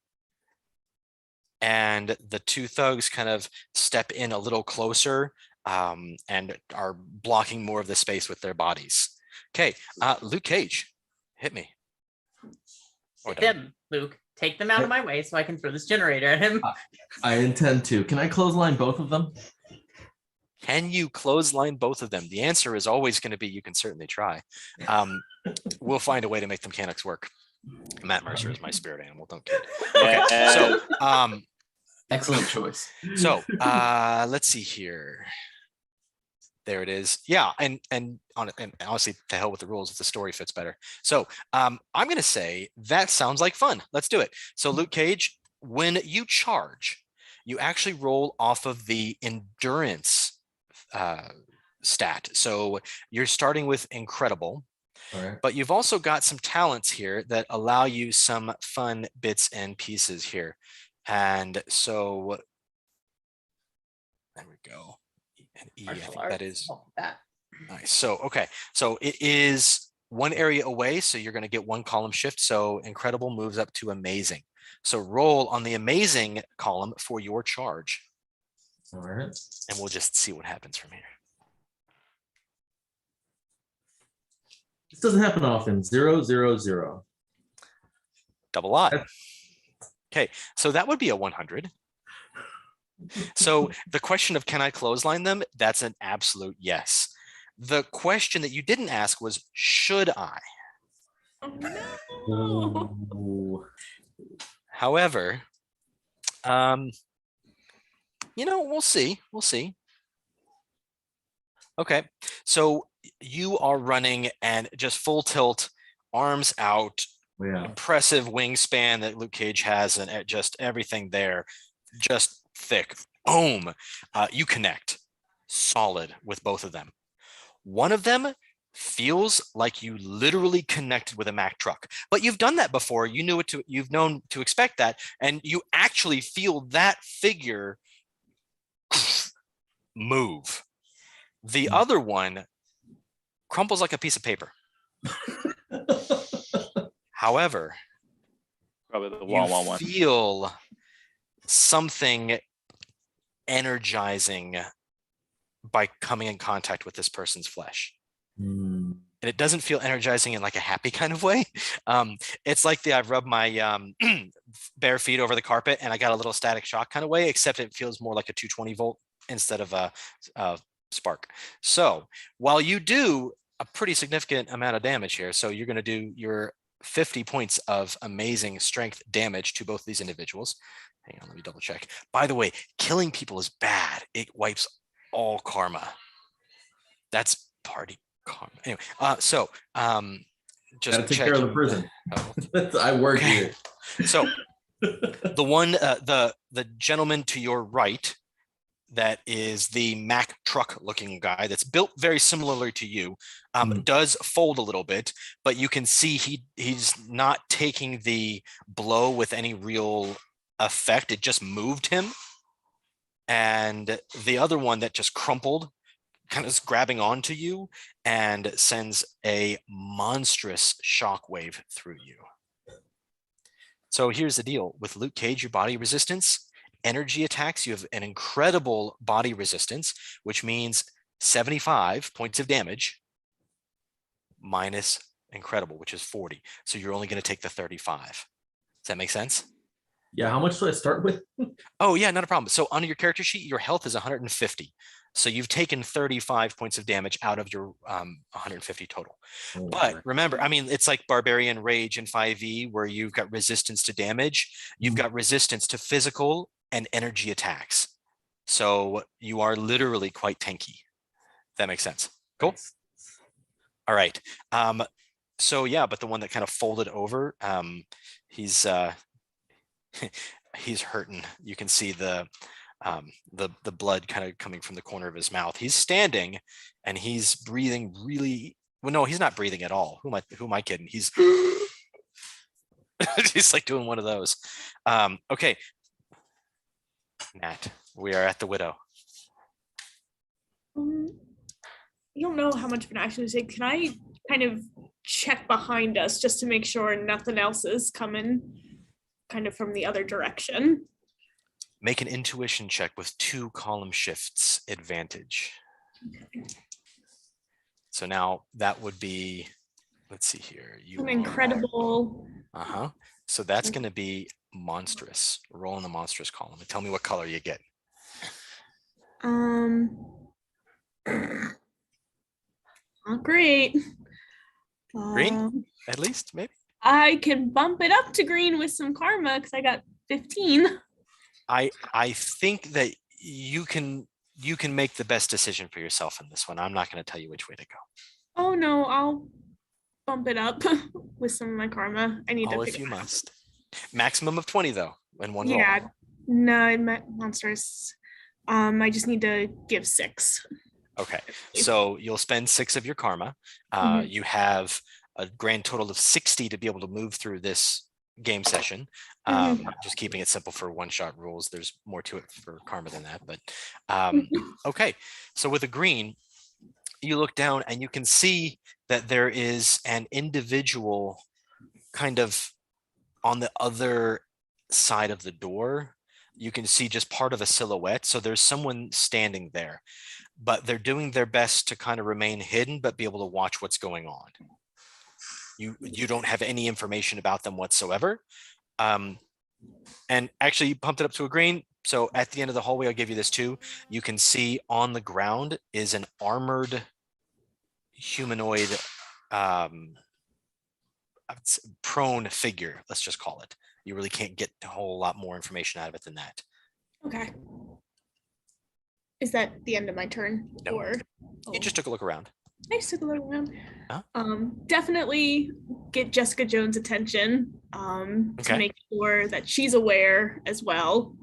And the 2 thugs kind of step in a little closer and are blocking more of the space with their bodies. Okay, Luke Cage, hit me. Hit them, Luke. Take them out of my way so I can throw this generator at him. I intend to. Can I clothesline both of them? Can you clothesline both of them? The answer is always going to be you can certainly try. We'll find a way to make the mechanics work. Matt Mercer is my spirit animal. Don't kid. Okay, so Excellent choice. So let's see here. There it is. Yeah, and honestly, to hell with the rules if the story fits better. So I'm going to say that sounds like fun. Let's do it. So Luke Cage, when you charge, you actually roll off of the endurance stat. So you're starting with incredible, but you've also got some talents here that allow you some fun bits and pieces here. And so there we go. And E, I think that is nice. So, okay. So it is 1 area away. So you're going to get 1 column shift. So incredible moves up to amazing. So roll on the amazing column for your charge. All right. And we'll just see what happens from here. This doesn't happen often. 0, 0, 0. Double odd. Okay, so that would be a 100. So the question of can I clothesline them? That's an absolute yes. The question that you didn't ask was, should I? Oh, no. Ooh. However, we'll see. We'll see. Okay, so you are running and just full tilt, arms out, impressive wingspan that Luke Cage has, and just everything there, just thick. Boom. You connect solid with both of them. One of them feels like you literally connected with a Mack truck, but you've done that before. You've known to expect that, and you actually feel that figure move. The other one crumples like a piece of paper. However, probably the you one. feel something energizing by coming in contact with this person's flesh. And it doesn't feel energizing in like a happy kind of way. It's like I've rubbed my bare feet over the carpet and I got a little static shock kind of way, except it feels more like a 220 volt instead of a spark. So while you do a pretty significant amount of damage here, so you're going to do your 50 points of amazing strength damage to both these individuals. Hang on, let me double check. By the way, killing people is bad. It wipes all karma. That's party karma. Anyway, just take care of the prison. I work here. So the one, the gentleman to your right, that is the Mack truck looking guy that's built very similarly to you, does fold a little bit, but you can see he's not taking the blow with any real effect. It just moved him. And the other one that just crumpled kind of is grabbing onto you and sends a monstrous shockwave through you. So here's the deal with Luke Cage, your body resistance Energy attacks, you have an incredible body resistance, which means 75 points of damage minus incredible, which is 40. So you're only going to take the 35. Does that make sense? Yeah, how much do I start with? Oh yeah, not a problem. So on your character sheet, your health is 150. So you've taken 35 points of damage out of your 150 total. Oh, But right. remember, I mean, it's like Barbarian Rage in 5e where you've got resistance to damage. You've got resistance to physical and energy attacks. So you are literally quite tanky. That makes sense. Cool. Nice. All right. So yeah, but the one that kind of folded over, he's he's hurting. You can see the blood kind of coming from the corner of his mouth. He's standing and he's breathing really well. No, he's not breathing at all. Who am I kidding? He's he's like doing one of those. Okay, Nat, we are at the widow. You don't know how much of an action to take. Can I kind of check behind us just to make sure nothing else is coming kind of from the other direction? Make an intuition check with 2 column shifts advantage. Okay. So now that would be, let's see here. An incredible. So that's going to be monstrous. Roll in the monstrous column and tell me what color you get. Not great. Green, at least, maybe? I can bump it up to green with some karma because I got 15. I think that you can make the best decision for yourself in this one. I'm not going to tell you which way to go. Oh no, I'll bump it up with some of my karma. I need Oh, to if you must. Maximum of 20 though, in one roll. Yeah, no, monsters. I just need to give 6. Okay, so you'll spend 6 of your karma. You have a grand total of 60 to be able to move through this game session. Just keeping it simple for one-shot rules. There's more to it for karma than that, but okay. So with a green, you look down and you can see that there is an individual kind of on the other side of the door. You can see just part of a silhouette. So there's someone standing there, but they're doing their best to kind of remain hidden, but be able to watch what's going on. You don't have any information about them whatsoever. And actually you pumped it up to a green. So at the end of the hallway, I'll give you this too. You can see on the ground is an armored humanoid prone figure, let's just call it. You really can't get a whole lot more information out of it than that. Okay. Is that the end of my turn? No. Or You just took a look around. I just took a look around. Huh? Definitely get Jessica Jones' attention. Okay. To make sure that she's aware as well.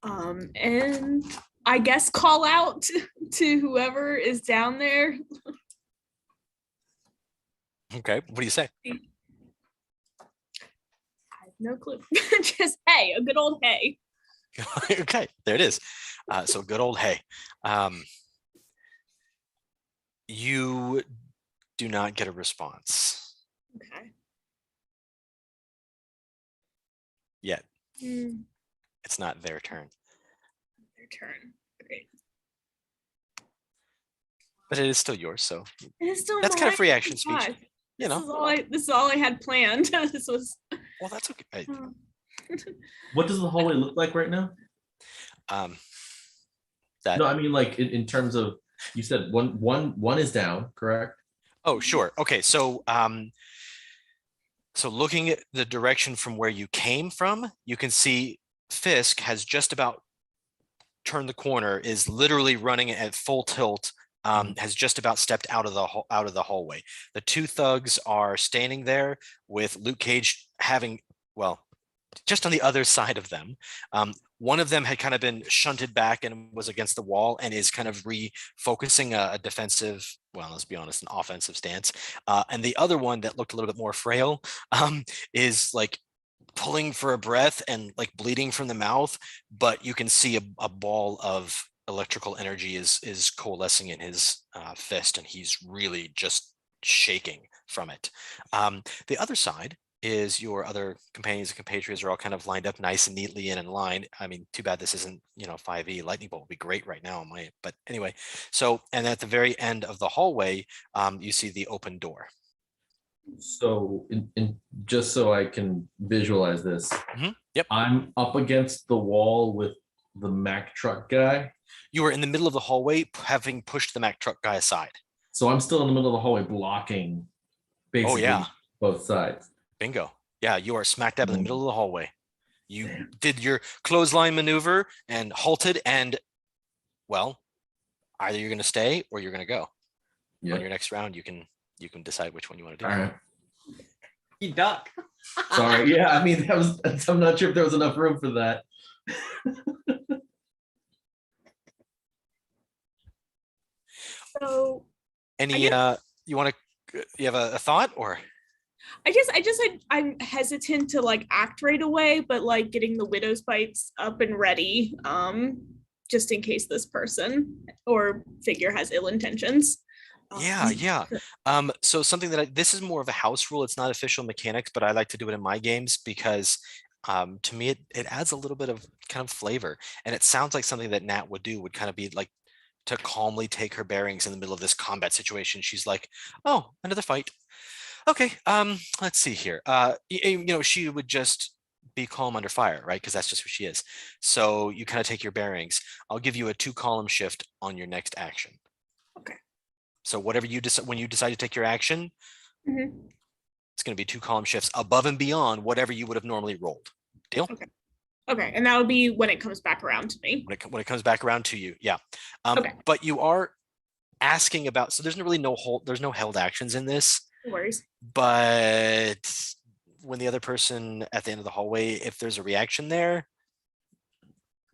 And I guess call out to whoever is down there. Okay, what do you say? I have no clue. Just hey, a good old hey. Okay, there it is. So good old hey. You do not get a response Okay. yet. Hmm, It's not their turn, their turn. Great. but it is still yours. So It is still that's kind of mine. free action speech. God, You know, this is all I had planned. This was well, that's okay. What does the hallway look like right now? That No, I mean like in terms of, you said one is down, correct? Oh, sure. Okay, so so looking at the direction from where you came from, you can see Fisk has just about turned the corner, is literally running at full tilt, has just about stepped out of the hallway. The 2 thugs are standing there with Luke Cage having, well, just on the other side of them. One of them had kind of been shunted back and was against the wall and is kind of refocusing a defensive, well, let's be honest, an offensive stance. And the other one that looked a little bit more frail is like pulling for a breath and like bleeding from the mouth, but you can see a ball of electrical energy is coalescing in his fist, and he's really just shaking from it. The other side is your other companions and compatriots are all kind of lined up nice and neatly in line. I mean, too bad this isn't, 5e. Lightning bolt would be great right now, but anyway. So, and at the very end of the hallway, you see the open door. So, just so I can visualize this, Yep. I'm up against the wall with the Mack truck guy. You are in the middle of the hallway, having pushed the Mack truck guy aside. So I'm still in the middle of the hallway blocking basically both sides. Bingo. Yeah, you are smack dab in the middle of the hallway. You did your clothesline maneuver and halted, and well, either you're going to stay or you're going to go. On your next round, you can decide which one you want to do. All right. You duck. Sorry. Yeah, I mean, I'm not sure if there was enough room for that. So Any you have a thought, or I'm hesitant to like act right away, but like getting the widow's bites up and ready, just in case this person or figure has ill intentions. Yeah. So something that this is more of a house rule. It's not official mechanics, but I like to do it in my games because to me it adds a little bit of kind of flavor, and it sounds like something that Nat would do would kind of be like to calmly take her bearings in the middle of this combat situation. She's like, oh, another fight. Okay, let's see here. She would just be calm under fire, right? Because that's just who she is. So you kind of take your bearings. I'll give you a 2-column shift on your next action. Okay. So whatever you decide, when you decide to take your action, it's going to be 2-column shifts above and beyond whatever you would have normally rolled. Deal? Okay, and that would be when it comes back around to me. When it comes back around to you, yeah. Okay. But you are asking about, so there's really there's no held actions in this. No worries. But when the other person at the end of the hallway, if there's a reaction there,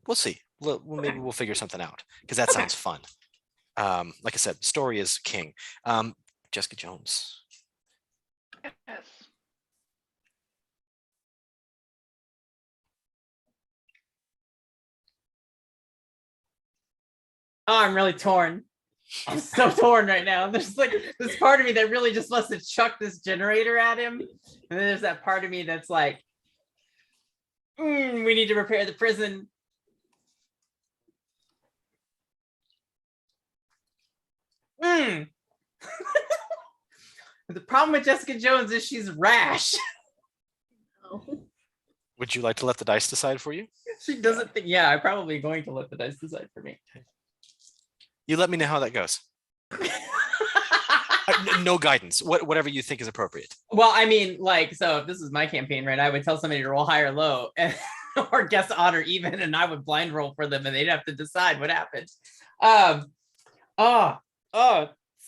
we'll see. Maybe we'll figure something out, because that sounds fun. Like I said, story is king. Jessica Jones. Yes. Oh, I'm really torn. I'm so torn right now. There's like this part of me that really just wants to chuck this generator at him. And then there's that part of me that's like, we need to repair the prison. The problem with Jessica Jones is she's rash. Would you like to let the dice decide for you? She doesn't think, yeah, I'm probably going to let the dice decide for me. You let me know how that goes. No guidance. Whatever you think is appropriate. Well, I mean, like, so if this is my campaign, right, I would tell somebody to roll high or low, or guess odd or even, and I would blind roll for them, and they'd have to decide what happened.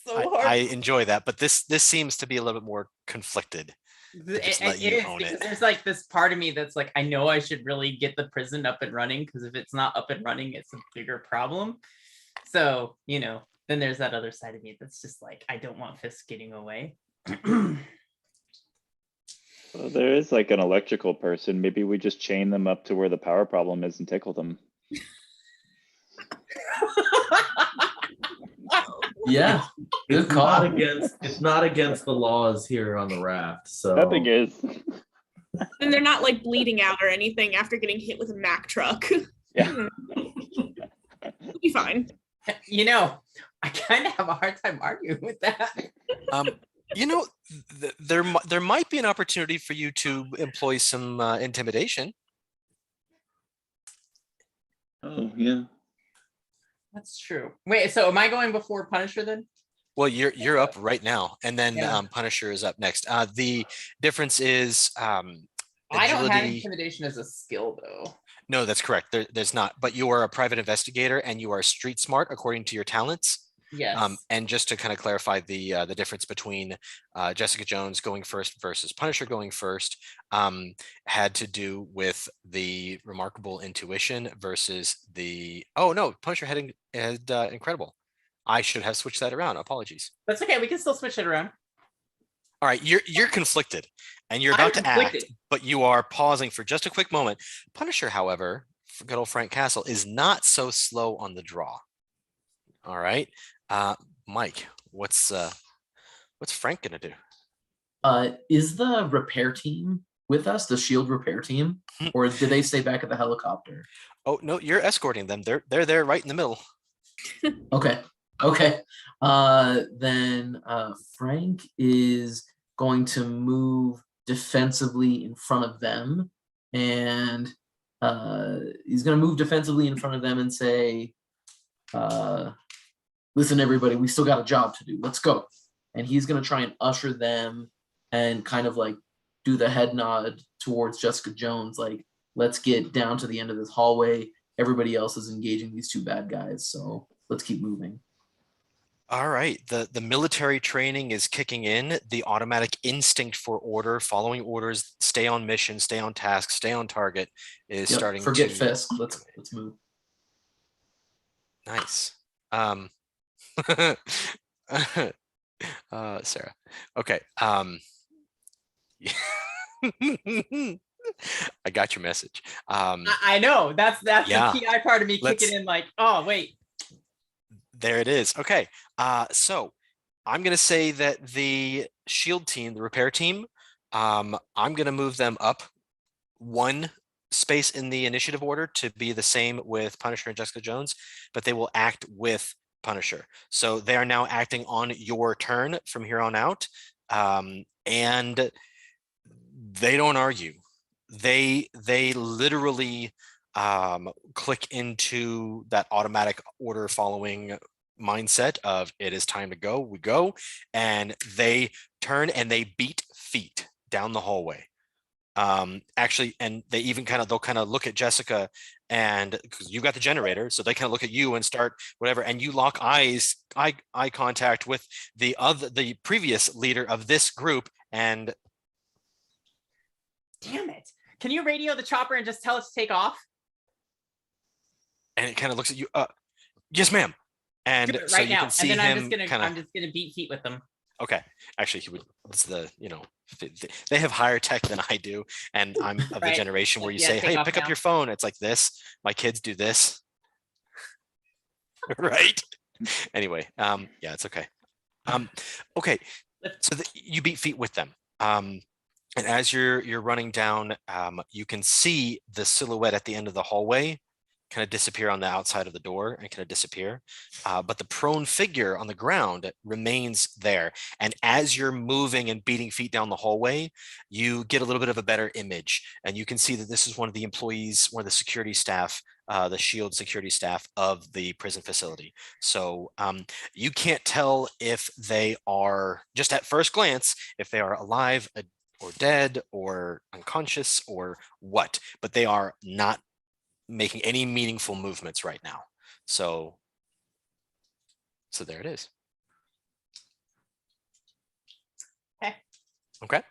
So hard. I enjoy that, but this seems to be a little bit more conflicted. It is because there's like this part of me that's like, I know I should really get the prison up and running, because if it's not up and running, it's a bigger problem. So, then there's that other side of me that's just like, I don't want Fisk getting away. Well, there is like an electrical person. Maybe we just chain them up to where the power problem is and tickle them. Yeah, good call. It's not against the laws here on the raft. So Nothing is. And they're not like bleeding out or anything after getting hit with a Mack truck. Yeah. It'll be fine. I kind of have a hard time arguing with that. There might be an opportunity for you to employ some intimidation. Oh yeah. That's true. Wait, so am I going before Punisher then? Well, you're up right now, and then Punisher is up next. The difference is I don't have intimidation as a skill though. No, that's correct. There's not. But you are a private investigator, and you are street smart according to your talents. Yes. And just to kind of clarify the difference between Jessica Jones going first versus Punisher going first had to do with the remarkable intuition versus the Punisher had incredible. I should have switched that around. Apologies. That's okay. We can still switch it around. All right, you're conflicted, and you're about to act, but you are pausing for just a quick moment. Punisher, however, good old Frank Castle, is not so slow on the draw. All right, Mike, what's Frank gonna do? Is the repair team with us, the shield repair team, or did they stay back at the helicopter? Oh no, you're escorting them. They're there right in the middle. Okay. Then Frank is going to move defensively in front of them, and he's going to move defensively in front of them and say, listen, everybody, we still got a job to do. Let's go. And he's going to try and usher them and kind of like do the head nod towards Jessica Jones, like, let's get down to the end of this hallway. Everybody else is engaging these two bad guys, so let's keep moving. All right, the military training is kicking in. The automatic instinct for order, following orders, stay on mission, stay on task, stay on target is starting Forget to Fisk. Let's move. Nice. Sarah. Okay. I got your message. I know that's yeah. the PI part of me kicking in like, oh wait. There it is. Okay. So I'm going to say that the shield team, the repair team, I'm going to move them up one space in the initiative order to be the same with Punisher and Jessica Jones, but they will act with Punisher. So they are now acting on your turn from here on out. And they don't argue. They literally click into that automatic order following mindset of it is time to go, we go, and they turn and they beat feet down the hallway. Actually, and they even they'll kind of look at Jessica, and because you've got the generator, so they kind of look at you and start whatever, and you lock eye contact with the previous leader of this group, and damn it, can you radio the chopper and just tell it to take off? And it kind of looks at you, yes ma'am. And right so you now. can see and then him I'm just gonna beat feet with them. Okay, actually, he would. It's they have higher tech than I do, and I'm of the generation where you say, "Hey, pick up your phone." It's like this. My kids do this, right? Anyway, yeah, it's okay. Okay, so you beat feet with them, and as you're running down, you can see the silhouette at the end of the hallway kind of disappear on the outside of the door and kind of disappear. But the prone figure on the ground remains there. And as you're moving and beating feet down the hallway, you get a little bit of a better image. And you can see that this is one of the employees, one of the security staff, the SHIELD security staff of the prison facility. So you can't tell if they are, just at first glance, if they are alive or dead or unconscious or what, but they are not making any meaningful movements right now. So there it is. Okay.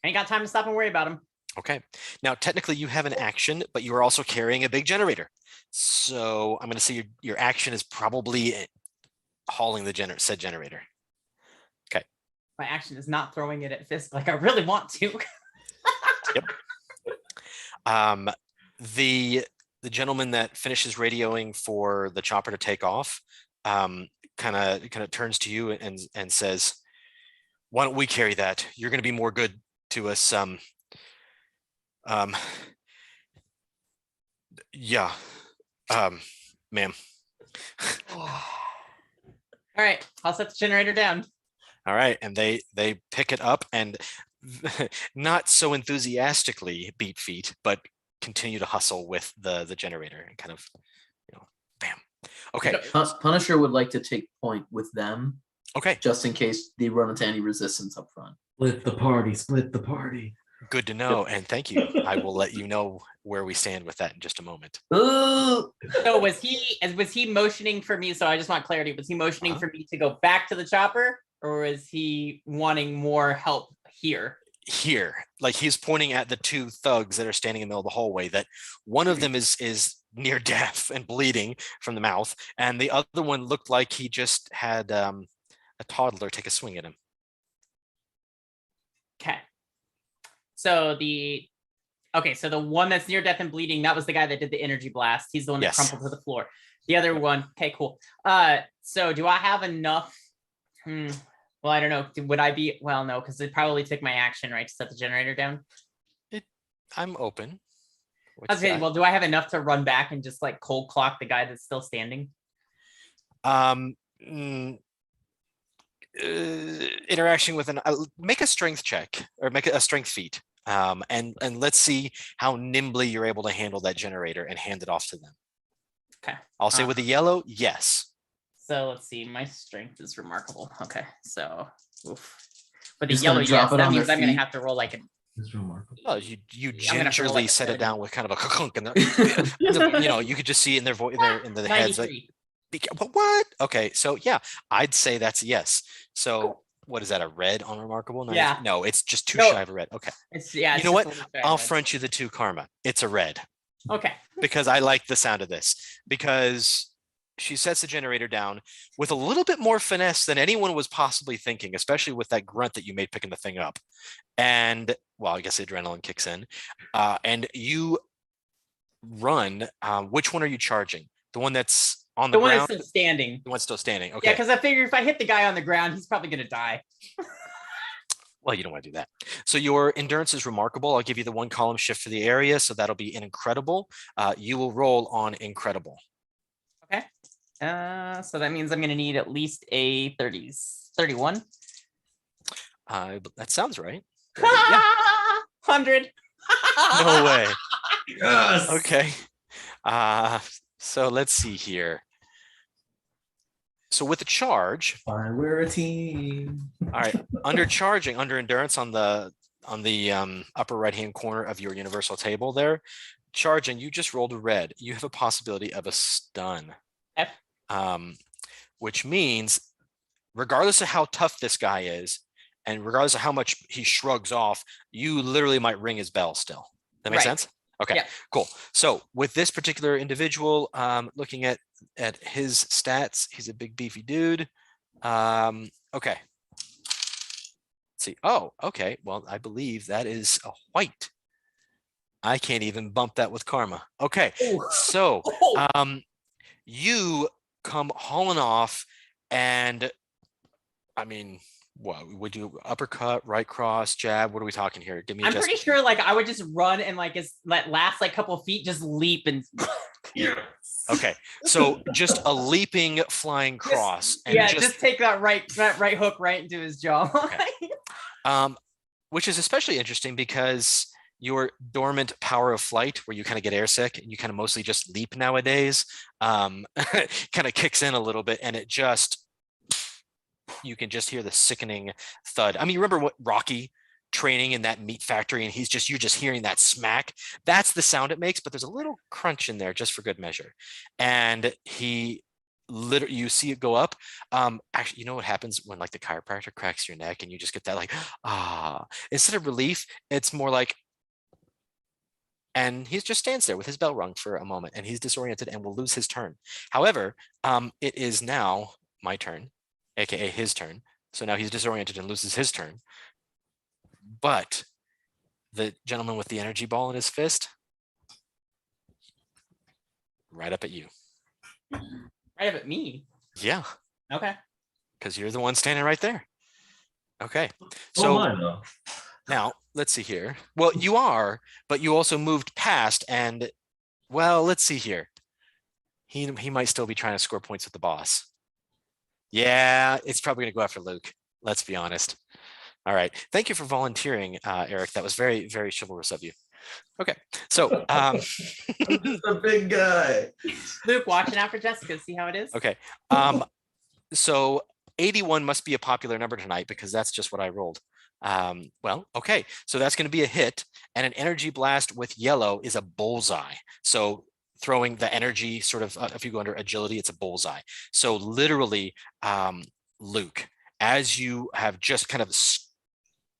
I ain't got time to stop and worry about them. Okay. Now, technically you have an action, but you are also carrying a big generator. So I'm going to say your action is probably hauling the said generator. Okay. My action is not throwing it at Fisk like I really want to. Yep. The gentleman that finishes radioing for the chopper to take off kind of turns to you and says, "Why don't we carry that? You're going to be more good to us." Yeah, ma'am. All right, I'll set the generator down. All right, and they pick it up and not so enthusiastically beat feet, but continue to hustle with the generator and kind of, bam. Okay. Punisher would like to take point with them. Okay. Just in case they run into any resistance up front. Split the party. Good to know, and thank you. I will let you know where we stand with that in just a moment. So was he motioning for me? So I just want clarity. Was he motioning for me to go back to the chopper, or was he wanting more help here? Here, like he's pointing at the two thugs that are standing in the middle of the hallway, that one of them is near death and bleeding from the mouth, and the other one looked like he just had a toddler take a swing at him. Okay. So the one that's near death and bleeding, that was the guy that did the energy blast. He's the one that crumpled to the floor. The other one, okay, cool. So do I have enough? Well, I don't know. Would I be? Well, no, because it'd probably take my action, right, to set the generator down. I'm open. Okay. Well, do I have enough to run back and just like cold clock the guy that's still standing? Interaction with make a strength check or make a strength feat. And let's see how nimbly you're able to handle that generator and hand it off to them. Okay. I'll say with the yellow, yes. So let's see. My strength is remarkable. Okay. So, oof. But the Just yellow, gonna drop yes, it that on means their I'm gonna feet. have to roll like a. It's remarkable. Oh, you I'm gonna have to roll gingerly like a set it 30. down with kind of a clunk, and you know, you could just see it in their voice, in the heads like, 93. what? Okay, so yeah, I'd say that's a yes. So what is that? A red on remarkable? Yeah. No, it's just too No. shy of a red. Okay. It's yeah. You It's know just what? a little bit I'll red. front you the 2 karma. It's a red Okay. because I like the sound of this, because she sets the generator down with a little bit more finesse than anyone was possibly thinking, especially with that grunt that you made picking the thing up. And well, I guess adrenaline kicks in, and you run. Which one are you charging? The one that's on the The one ground? that's still standing. The one still standing. Okay. Yeah, because I figure if I hit the guy on the ground, he's probably gonna die. Well, you don't want to do that. So your endurance is remarkable. I'll give you the 1 column shift for the area. So that'll be an incredible. You will roll on incredible. Okay. So that means I'm gonna need at least a 31. That sounds right. Yeah. 100. No way. Yes. Okay. So let's see here. So with the charge, Fine, we're a team. all right, under charging, under endurance on the upper right hand corner of your universal table there, charging, you just rolled a red. You have a possibility of a stun. F. Which means regardless of how tough this guy is, and regardless of how much he shrugs off, you literally might ring his bell still. That makes Right. sense? Okay, Yeah. cool. So with this particular individual, looking at his stats, he's a big beefy dude. Okay. Let's see. Oh, okay. Well, I believe that is a white. I can't even bump that with karma. Okay. Ooh. So Oh. you come hauling off, and I mean, what would you uppercut, right cross, jab? What are we talking here? Give me. I'm pretty sure like I would just run and like as that last like couple of feet just leap and. Okay, so just a leaping flying cross, and yeah, just take that right hook right into his jaw. Okay. Which is especially interesting because your dormant power of flight, where you kind of get airsick and you kind of mostly just leap nowadays, kind of kicks in a little bit, and it just, you can just hear the sickening thud. I mean, you remember what Rocky training in that meat factory, and you're just hearing that smack. That's the sound it makes, but there's a little crunch in there just for good measure. And he literally, you see it go up. Actually, you know what happens when like the chiropractor cracks your neck and you just get that like, instead of relief, it's more like, and he just stands there with his bell rung for a moment, and he's disoriented and will lose his turn. However, it is now my turn, aka his turn. So now he's disoriented and loses his turn. But the gentleman with the energy ball in his fist, right up at you. Right up at me. Yeah. Okay. Because you're the one standing right there. Okay. So So mine though. now let's see here. Well, you are, but you also moved past, and well, let's see here. He might still be trying to score points with the boss. Yeah, it's probably gonna go after Luke. Let's be honest. All right. Thank you for volunteering, Eric. That was very, very chivalrous of you. Okay. So I'm just a big guy. Luke, watching out for Jessica. See how it is. okay. So 81 must be a popular number tonight because that's just what I rolled. Well, okay. So that's going to be a hit, and an energy blast with yellow is a bullseye. So throwing the energy sort of, if you go under agility, it's a bullseye. So literally, Luke, as you have just kind of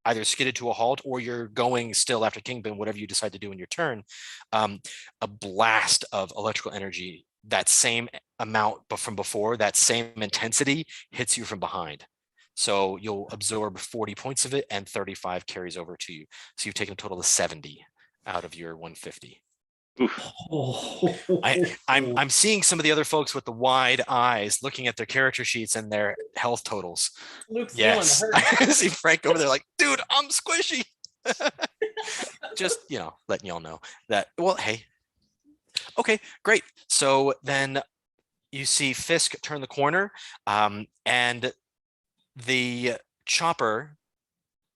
either skidded to a halt or you're going still after Kingpin, whatever you decide to do in your turn, a blast of electrical energy, that same amount but from before, that same intensity hits you from behind. So you'll absorb 40 points of it, and 35 carries over to you. So you've taken a total of 70 out of your 150. Oof. I'm seeing some of the other folks with the wide eyes looking at their character sheets and their health totals. Luke's Yes, feeling the hurt. I see Frank over there like, dude, I'm squishy. Just, you know, letting y'all know that. Well, hey, okay, great. So then you see Fisk turn the corner, and the chopper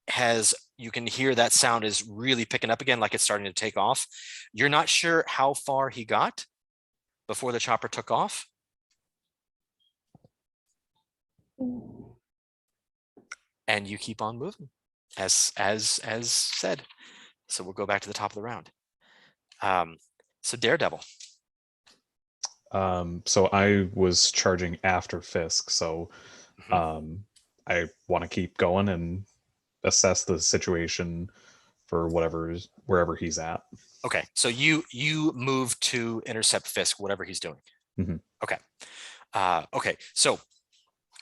has, you can hear that sound is really picking up again, like it's starting to take off. You're not sure how far he got before the chopper took off. And you keep on moving as said. So we'll go back to the top of the round. So Daredevil. So I was charging after Fisk, so I want to keep going and assess the situation for wherever he's at. Okay, so you move to intercept Fisk, whatever he's doing. Mhm. Okay. Okay, so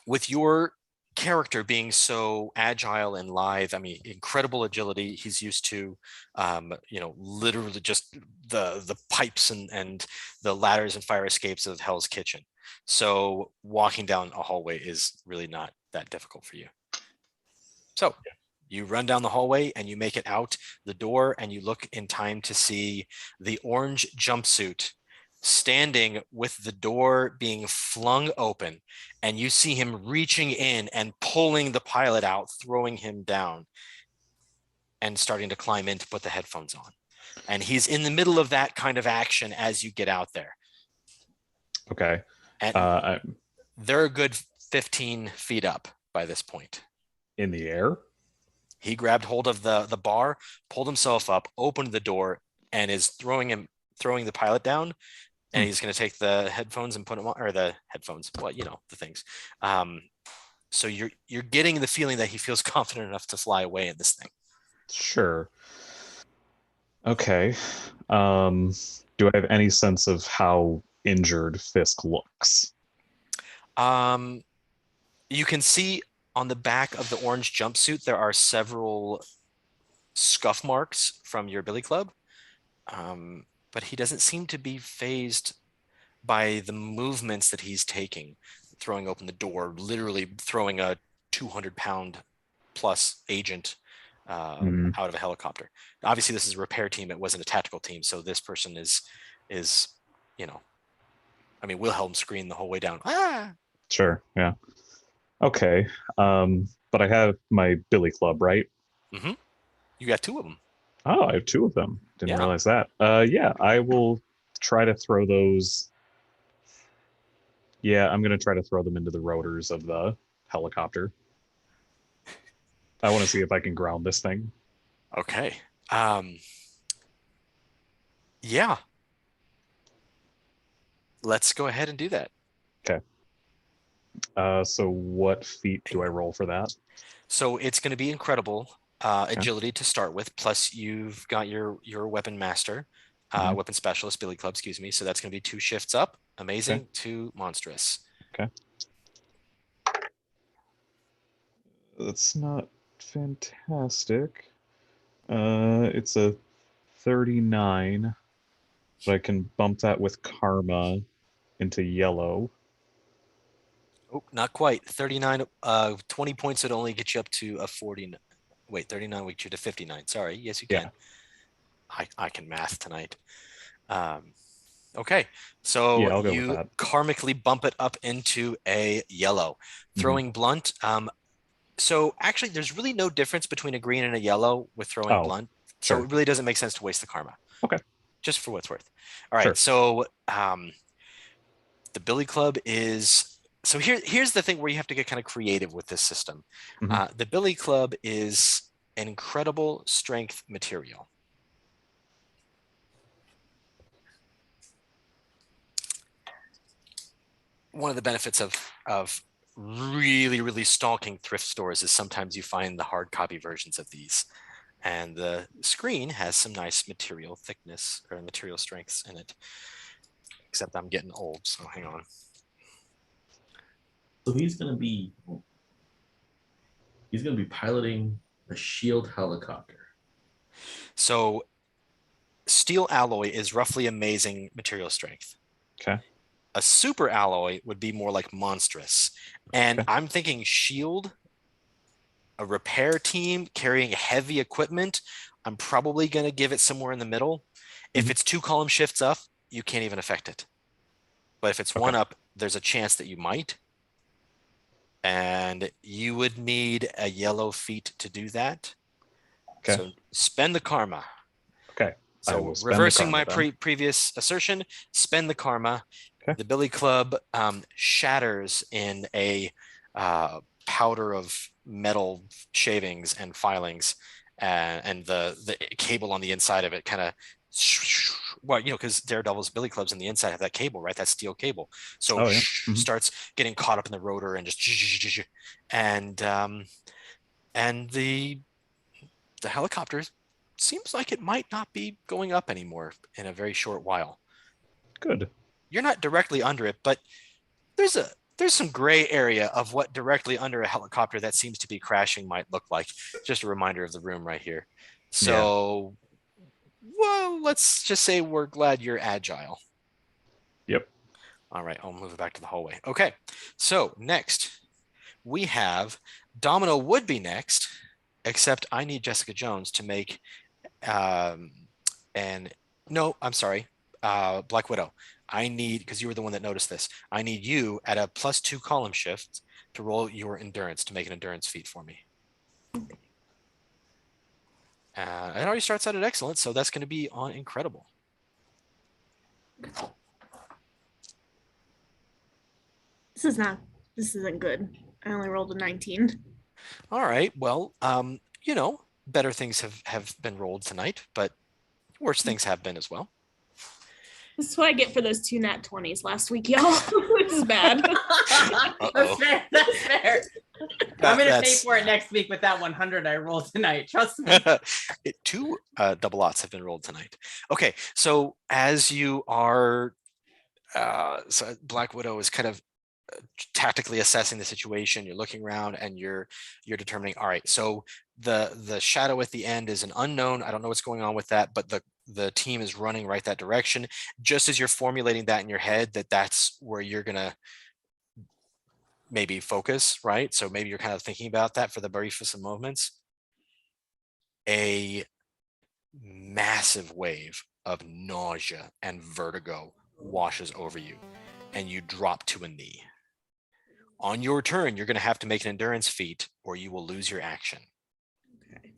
with your character being so agile and lithe, I mean, incredible agility. He's used to, you know, literally just the pipes and the ladders and fire escapes of Hell's Kitchen. So walking down a hallway is really not that difficult for you. So you run down the hallway and you make it out the door, and you look in time to see the orange jumpsuit standing with the door being flung open, and you see him reaching in and pulling the pilot out, throwing him down and starting to climb in to put the headphones on. And he's in the middle of that kind of action as you get out there. Okay. And they're a good 15 feet up by this point. In the air? He grabbed hold of the bar, pulled himself up, opened the door, and is throwing the pilot down. And he's going to take the headphones and put them on, or the headphones, well, you know, the things. So you're getting the feeling that he feels confident enough to fly away in this thing. Sure. Okay. Do I have any sense of how injured Fisk looks? You can see on the back of the orange jumpsuit, there are several scuff marks from your billy club. But he doesn't seem to be phased by the movements that he's taking, throwing open the door, literally throwing a 200-pound plus agent out of a helicopter. Obviously, this is a repair team. It wasn't a tactical team. So this person is, you know, I mean, Wilhelm screamed the whole way down. Ah! Sure, yeah. Okay. But I have my billy club, right? Mm-hmm. You got two of them. Oh, I have two of them. Didn't Yeah. realize that. Yeah, I will try to throw those. Yeah, I'm going to try to throw them into the rotors of the helicopter. I want to see if I can ground this thing. Okay. Yeah. Let's go ahead and do that. Okay. So what feat do I roll for that? So it's going to be incredible agility to start with, plus you've got your weapon master, weapon specialist, billy club, excuse me. So that's going to be 2 shifts up. Amazing. Okay. 2 monstrous. Okay. That's not fantastic. It's a 39, but I can bump that with karma into yellow. Oh, not quite. 39, 20 points would only get you up to a 40. Wait, 39 would get you to 59. Sorry. Yes, you can. I can math tonight. Okay. So Yeah, I'll go with you that. karmically bump it up into a yellow. Throwing blunt. So actually, there's really no difference between a green and a yellow with throwing blunt. So sure. it really doesn't make sense to waste the karma. Okay. Just for what's worth. All right. Sure. So the billy club is, so here's the thing where you have to get kind of creative with this system. The billy club is an incredible strength material. One of the benefits of really, really stalking thrift stores is sometimes you find the hard copy versions of these. And the screen has some nice material thickness or material strengths in it. Except I'm getting old, so hang on. So he's gonna be piloting a shield helicopter. So steel alloy is roughly amazing material strength. Okay. A super alloy would be more like monstrous. And Okay. I'm thinking shield, a repair team carrying heavy equipment. I'm probably going to give it somewhere in the middle. If Mhm. it's 2 column shifts up, you can't even affect it. But if it's Okay. 1 up, there's a chance that you might. And you would need a yellow feat to do that. Okay. So spend the karma. Okay. I So will spend the reversing my karma then. previous assertion, spend the karma. Okay. The billy club shatters in a powder of metal shavings and filings, and the cable on the inside of it kind of, well, because Daredevil's billy clubs on the inside have that cable, right? That steel cable. So Oh, yeah. Mhm. starts getting caught up in the rotor and just and the helicopter seems like it might not be going up anymore in a very short while. Good. You're not directly under it, but there's some gray area of what directly under a helicopter that seems to be crashing might look like. Just a reminder of the room right here. So, well, let's just say we're glad you're agile. Yep. All right, I'll move it back to the hallway. Okay, so next we have Domino would be next, except I need Jessica Jones to make Black Widow. I need, because you were the one that noticed this, I need you at a +2 column shift to roll your endurance to make an endurance feat for me. It already starts out at excellent, so that's going to be on incredible. This isn't good. I only rolled a 19. All right, well, better things have been rolled tonight, but worse things have been as well. This is what I get for those 2 nat 20s last week, y'all. This is bad. That's fair. That's fair. I'm gonna pay for it next week with that 100 I rolled tonight. Trust me. 2 double lots have been rolled tonight. Okay, so as you are, so Black Widow is kind of tactically assessing the situation. You're looking around and you're determining. All right, so the shadow at the end is an unknown. I don't know what's going on with that, but the team is running right that direction. Just as you're formulating that in your head, that's where you're gonna maybe focus, right? So maybe you're kind of thinking about that for the briefest of moments. A massive wave of nausea and vertigo washes over you, and you drop to a knee. On your turn, you're going to have to make an endurance feat, or you will lose your action. Okay.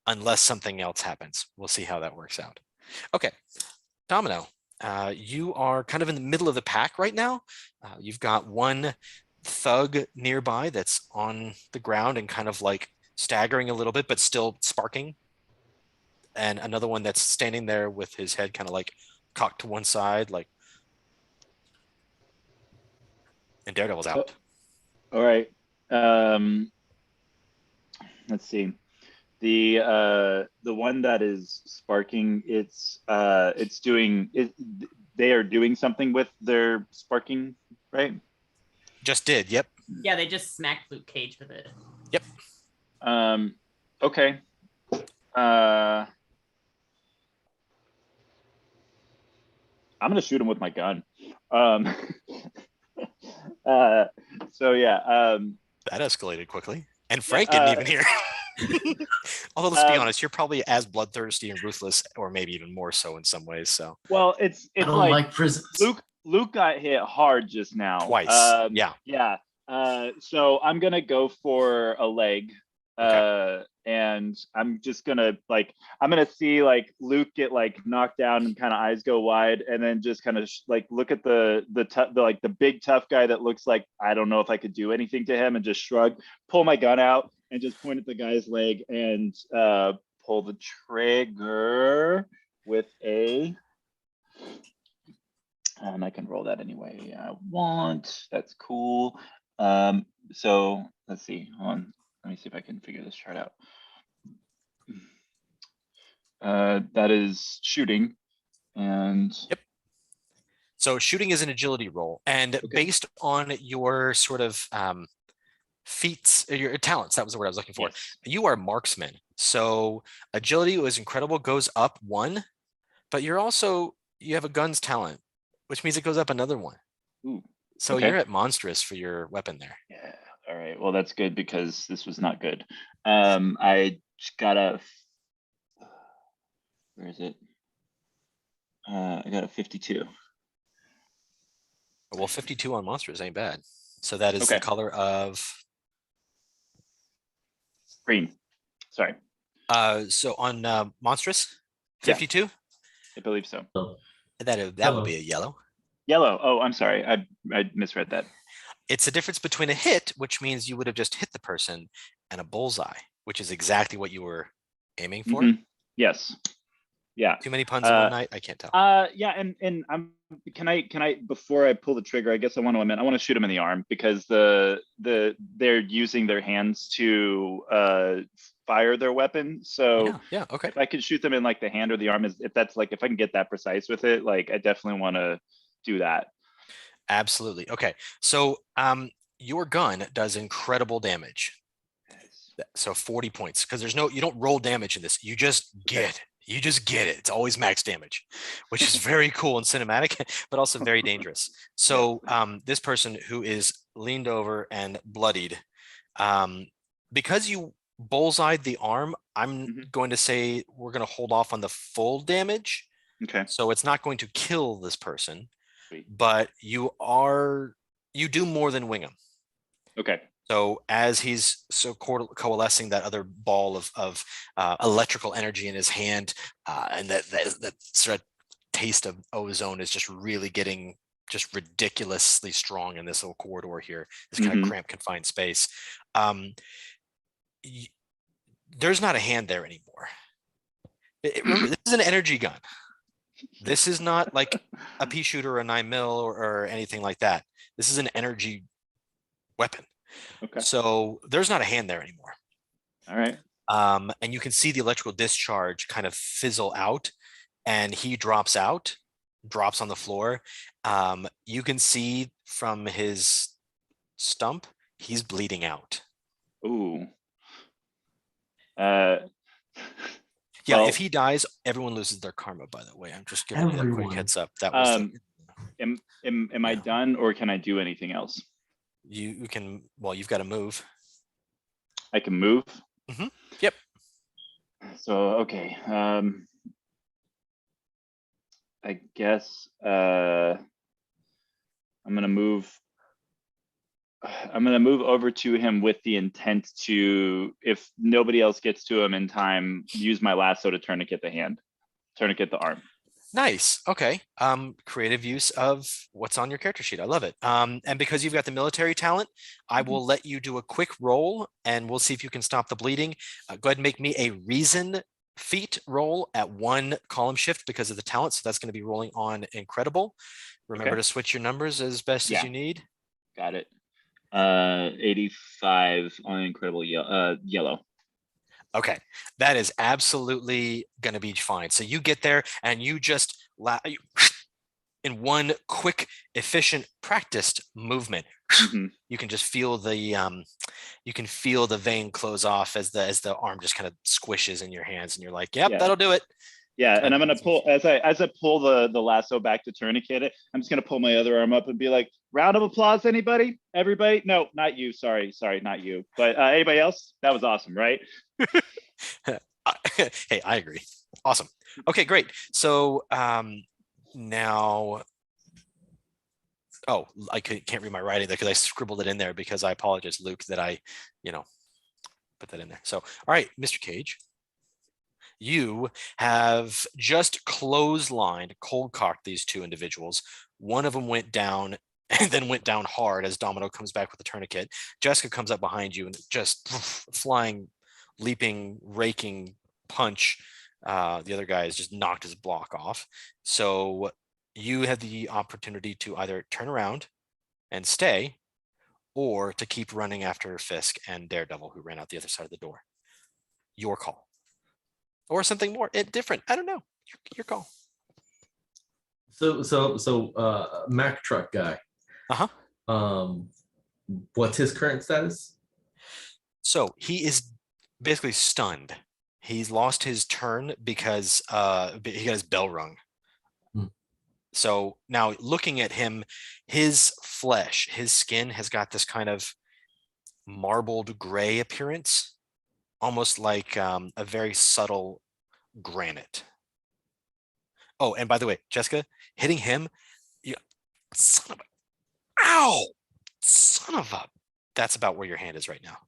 Unless something else happens. We'll see how that works out. Okay, Domino, you are kind of in the middle of the pack right now. You've got one thug nearby that's on the ground and kind of like staggering a little bit, but still sparking. And another one that's standing there with his head kind of like cocked to one side, like, and Daredevil's out. All right. Let's see. The one that is sparking, it's doing it. They are doing something with their sparking, right? Just did. Yep. Yeah, they just smacked Luke Cage with it. Yep. Okay. I'm gonna shoot him with my gun. So yeah. That escalated quickly. And Frank didn't even hear. Although let's be honest, you're probably as bloodthirsty and ruthless, or maybe even more so in some ways. So well, it's I don't like prisons. Luke got hit hard just now. Twice. Yeah. So I'm gonna go for a leg. Okay. And I'm just gonna I'm gonna see Luke get knocked down and kind of eyes go wide, and then just kind of look at the big tough guy that looks like I don't know if I could do anything to him, and just shrug, pull my gun out, and just point at the guy's leg and pull the trigger with a. And I can roll that any way I want. That's cool. So let's see. Hold on. Let me see if I can figure this chart out. That is shooting, and yep. So shooting is an agility roll, and based on your sort of feats, your talents. That was the word I was looking for. Yes. You are marksman. So agility was incredible, goes up 1, but you have a guns talent, which means it goes up another 1. Ooh. So Okay. you're at monstrous for your weapon there. Yeah. All right. Well, that's good because this was not good. I got a. Where is it? I got a 52. Well, 52 on monsters ain't bad. So that is Okay. the color of. Green. Sorry. So on monstrous, Yeah. 52. I believe so. That would be a yellow. Yellow. Oh, I'm sorry. I misread that. It's a difference between a hit, which means you would have just hit the person, and a bullseye, which is exactly what you were aiming for. Mhm. Yes. Yeah. Too many puns in one night? I can't tell. Yeah, and can I before I pull the trigger, I guess I want to shoot him in the arm because they're using their hands to fire their weapon. So Yeah, okay. if I could shoot them in like the hand or the arm, if I can get that precise with it, like I definitely want to do that. Absolutely. Okay. So your gun does incredible damage. So 40 points, because you don't roll damage in this. You just get it. You just get it. It's always max damage, which is very cool and cinematic, but also very dangerous. So this person who is leaned over and bloodied, because you bullseyed the arm, I'm going to say we're going to hold off on the full damage. Okay. So it's not going to kill this person, Sweet. but you do more than wing him. Okay. So as he's coalescing that other ball of electrical energy in his hand, and that sort of taste of ozone is just really getting just ridiculously strong in this little corridor here, this kind of cramped, confined space. There's not a hand there anymore. Remember, this is an energy gun. This is not like a pea shooter or a 9mm or anything like that. This is an energy weapon. Okay. So there's not a hand there anymore. All right. And you can see the electrical discharge kind of fizzle out, and he drops on the floor. You can see from his stump, he's bleeding out. Ooh. Yeah, well, if he dies, everyone loses their karma, by the way. I'm just giving you that quick heads up. That was am I done, or can I do anything else? You can, well, you've got to move. I can move? Yep. So, okay. I guess I'm gonna move over to him with the intent to, if nobody else gets to him in time, use my lasso to tourniquet the arm. Nice. Okay. Creative use of what's on your character sheet. I love it. And because you've got the military talent, I will let you do a quick roll and we'll see if you can stop the bleeding. Go ahead and make me a reason feat roll at 1 column shift because of the talent. So that's going to be rolling on incredible. Remember to switch your numbers as best as you need. Got it. 85 on incredible yellow. Okay, that is absolutely going to be fine. So you get there and you just in one quick, efficient, practiced movement, you can just feel the vein close off as the arm just kind of squishes in your hands, and you're like, "Yep, that'll do it." Yeah, and I'm gonna pull as I pull the lasso back to tourniquet it. I'm just gonna pull my other arm up and be like, "Round of applause, anybody? Everybody? No, not you. Sorry, not you. But anybody else? That was awesome, right?" Hey, I agree. Awesome. Okay, great. So now, I can't read my writing there because I scribbled it in there because I apologize, Luke, that I, put that in there. So, all right, Mr. Cage, you have just clotheslined, cold cocked these 2 individuals. One of them went down and then went down hard as Domino comes back with the tourniquet. Jessica comes up behind you and just flying, leaping, raking punch. The other guy has just knocked his block off. So you have the opportunity to either turn around and stay or to keep running after Fisk and Daredevil, who ran out the other side of the door. Your call. Or something more different. I don't know. Your call. So Mack truck guy. What's his current status? So he is basically stunned. He's lost his turn because he got his bell rung. So now looking at him, his flesh, his skin has got this kind of marbled gray appearance, almost like a very subtle granite. Oh, and by the way, Jessica, hitting him, son of a, ow, son of a, that's about where your hand is right now.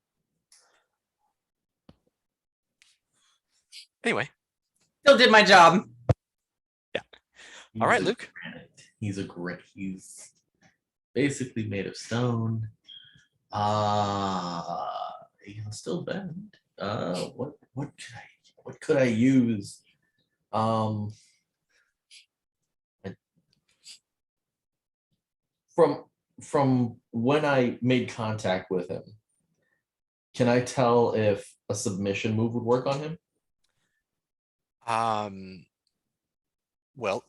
Anyway. Still did my job. Yeah. All right, Luke. He's basically made of stone. He can still bend. What could I use? From when I made contact with him, can I tell if a submission move would work on him? Well,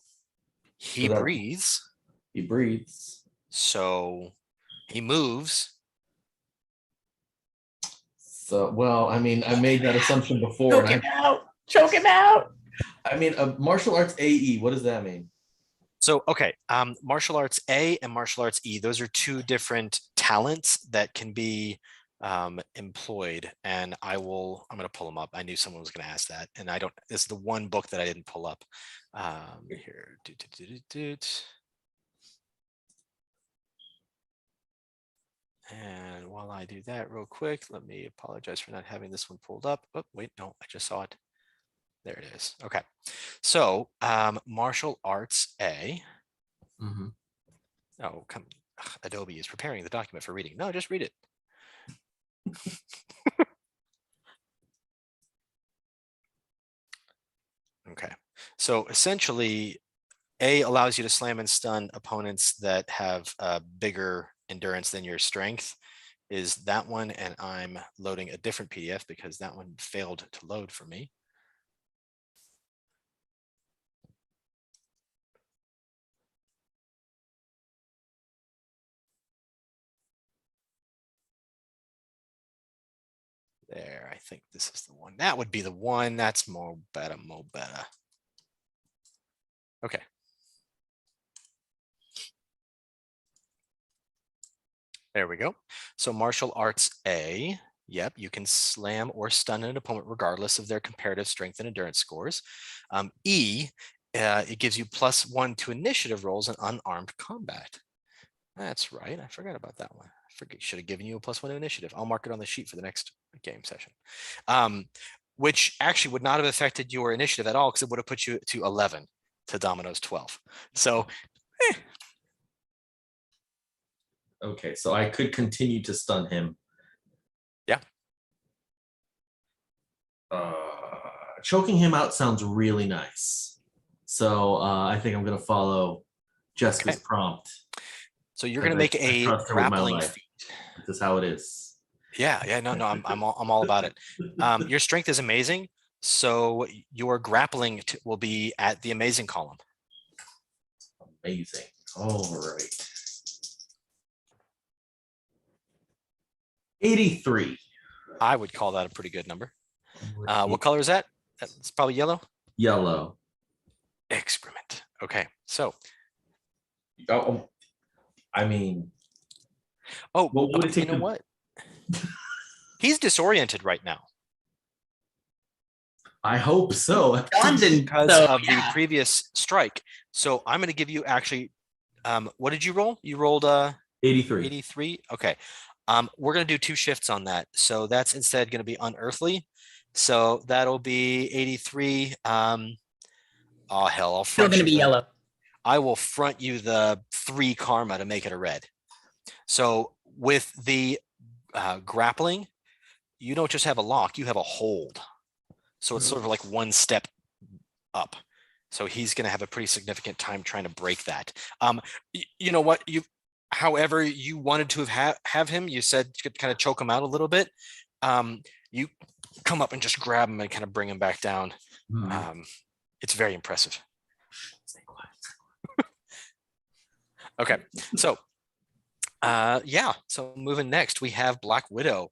he breathes. He breathes. So he moves. So, well, I mean, I made that assumption before. Choke him out. Choke him out. I mean, martial arts AE, what does that mean? So, okay, martial arts A and martial arts E, those are two different talents that can be employed. And I'm going to pull them up. I knew someone was going to ask that. And this is the one book that I didn't pull up here. And while I do that real quick, let me apologize for not having this one pulled up. Oh, wait, no, I just saw it. There it is. Okay. So martial arts A. Oh, come. Adobe is preparing the document for reading. No, just read it. Okay. So essentially, A allows you to slam and stun opponents that have bigger endurance than your strength. Is that one, and I'm loading a different PDF because that one failed to load for me. There, I think this is the one. That would be the one. That's more better. Okay. There we go. So martial arts A, yep, you can slam or stun an opponent regardless of their comparative strength and endurance scores. E, it gives you +1 to initiative rolls in unarmed combat. That's right. I forgot about that one. Should have given you a +1 to initiative. I'll mark it on the sheet for the next game session. Which actually would not have affected your initiative at all because it would have put you to 11 to Domino's 12. So, Okay, so I could continue to stun him. Yeah. Choking him out sounds really nice. So I think I'm going to follow Jessica's prompt. So you're going to make a grappling feat. This is how it is. Yeah, no, I'm all about it. Your strength is amazing, so your grappling will be at the amazing column. Amazing. All right. 83. I would call that a pretty good number. What color is that? It's probably yellow. Yellow. Excrement. Okay, so. I mean. Oh, but you know what? He's disoriented right now. I hope so. Because of the previous strike. So I'm going to give you actually. What did you roll? You rolled 83. 83. Okay. We're going to do 2 shifts on that. So that's instead going to be unearthly. So that'll be 83. Oh, hell. I'll front Still going to be yellow. I will front you the 3 karma to make it a red. So with the grappling, you don't just have a lock, you have a hold. So it's sort of like 1 step up. So he's going to have a pretty significant time trying to break that. You know what? However you wanted to have him, you said you could kind of choke him out a little bit. You come up and just grab him and kind of bring him back down. It's very impressive. Okay, so yeah, so moving next, we have Black Widow.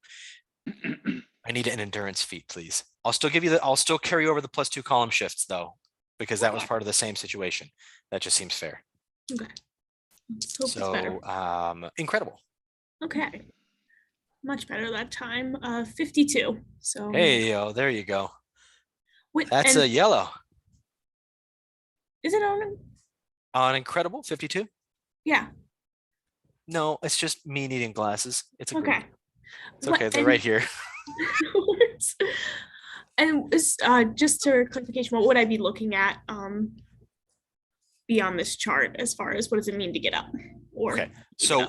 I need an endurance feat, please. I'll still give you the. I'll still carry over the +2 column shifts though, because that was Okay. part of the same situation. That just seems fair. Okay. Let's hope it's better. So, incredible. Okay. Much better that time. 52. So Hey, there you go. wait, That's and a yellow. is it on? On incredible 52. Yeah. No, it's just me needing glasses. It's a green. Okay. It's okay. They're right here. And just for clarification, what would I be looking at beyond this chart as far as what does it mean to get up? Or Okay, so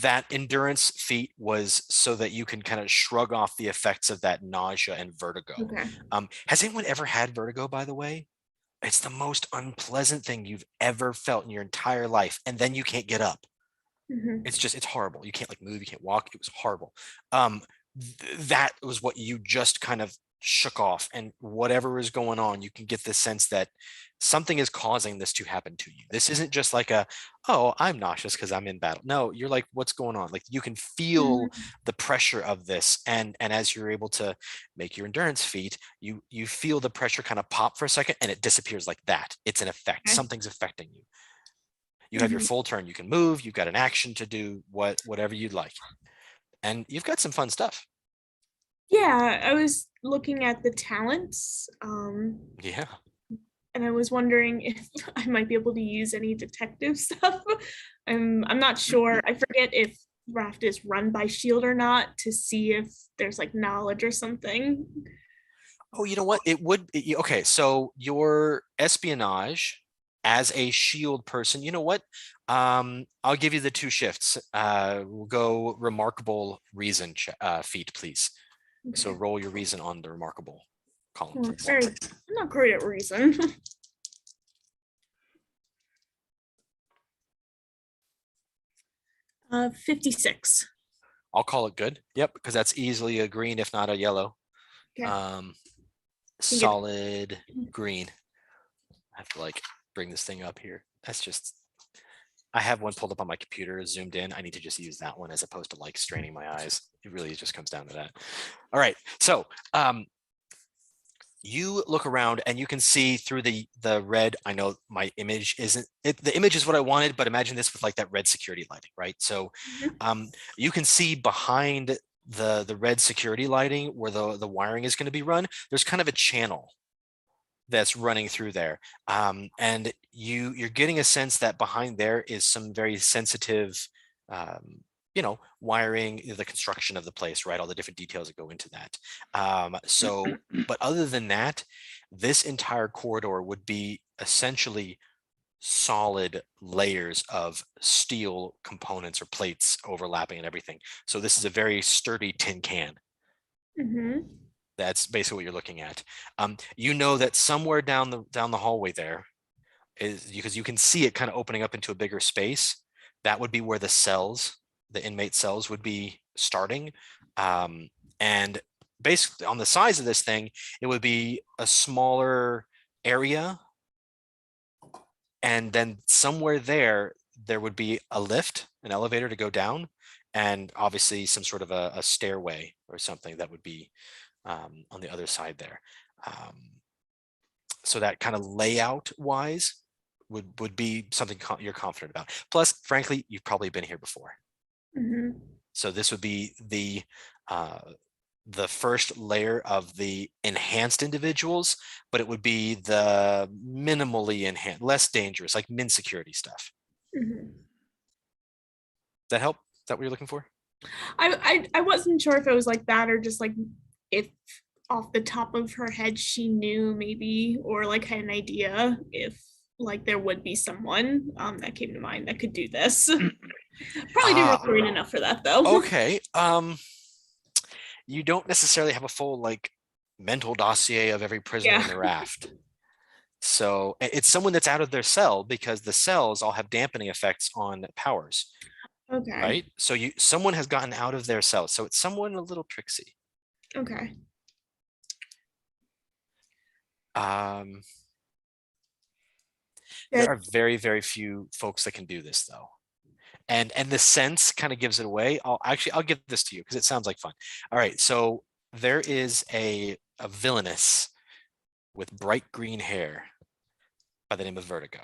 that endurance feat was so that you can kind of shrug off the effects of that nausea and vertigo. okay. Has anyone ever had vertigo, by the way? It's the most unpleasant thing you've ever felt in your entire life, and then you can't get up. Mhm. It's horrible. You can't like move, you can't walk. It was horrible. That was what you just kind of shook off, and whatever is going on, you can get the sense that something is causing this to happen to you. This isn't just like oh, I'm nauseous because I'm in battle. No, you're like, what's going on? Like you can feel the pressure of this, and as you're able to make your endurance feat, you feel the pressure kind of pop for a second, and it disappears like that. It's an effect. Okay. Something's affecting you. You have your full turn. You can move. You've got an action to do whatever you'd like, and you've got some fun stuff. Yeah, I was looking at the talents, Yeah. and I was wondering if I might be able to use any detective stuff. I'm not sure. I forget if Raft is run by Shield or not to see if there's like knowledge or something. Oh, you know what? Okay. So your espionage as a Shield person, you know what? I'll give you the 2 shifts. We'll go remarkable reason feat, please. So Okay. roll your reason on the remarkable column, Well, please. I'm not great at reason. 56. I'll call it good. Yep, because that's easily a green, if not a yellow. Okay. Solid green. I have to like bring this thing up here. That's just, I have one pulled up on my computer, zoomed in. I need to just use that one as opposed to like straining my eyes. It really just comes down to that. All right. So you look around and you can see through the red. I know my image isn't it, the image is what I wanted, but imagine this with like that red security lighting, right? So you can see behind the red security lighting where the wiring is going to be run. There's kind of a channel that's running through there, and you're getting a sense that behind there is some very sensitive wiring, the construction of the place, right? All the different details that go into that. But other than that, this entire corridor would be essentially solid layers of steel components or plates overlapping and everything. So this is a very sturdy tin can. That's basically what you're looking at. You know that somewhere down the hallway there is, because you can see it kind of opening up into a bigger space. That would be where the inmate cells would be starting. And basically on the size of this thing, it would be a smaller area. And then somewhere there would be a lift, an elevator to go down, and obviously some sort of a stairway or something that would be on the other side there. So that kind of layout wise would be something you're confident about. Plus, frankly, you've probably been here before. So this would be the first layer of the enhanced individuals, but it would be the minimally enhanced, less dangerous, like min security stuff. That help? Is that what you're looking for? I wasn't sure if it was like that or just like if off the top of her head she knew maybe or like had an idea if like there would be someone that came to mind that could do this. Probably didn't recruit enough for that though. Okay. You don't necessarily have a full like mental dossier of every prisoner in the raft. So it's someone that's out of their cell, because the cells all have dampening effects on powers. Okay. Right. So someone has gotten out of their cell. So it's someone a little tricksy. Okay. There are very, very few folks that can do this though. And the sense kind of gives it away. I'll give this to you because it sounds like fun. All right. So there is a villainess with bright green hair by the name of Vertigo.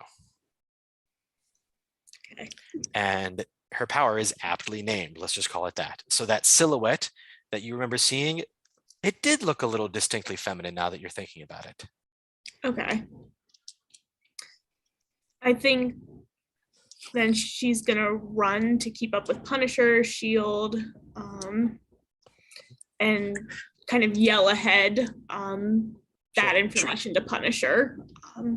Okay. And her power is aptly named. Let's just call it that. So that silhouette that you remember seeing, it did look a little distinctly feminine now that you're thinking about it. Okay. I think then she's gonna run to keep up with Punisher, Shield, and kind of yell ahead that Sure. information to Punisher.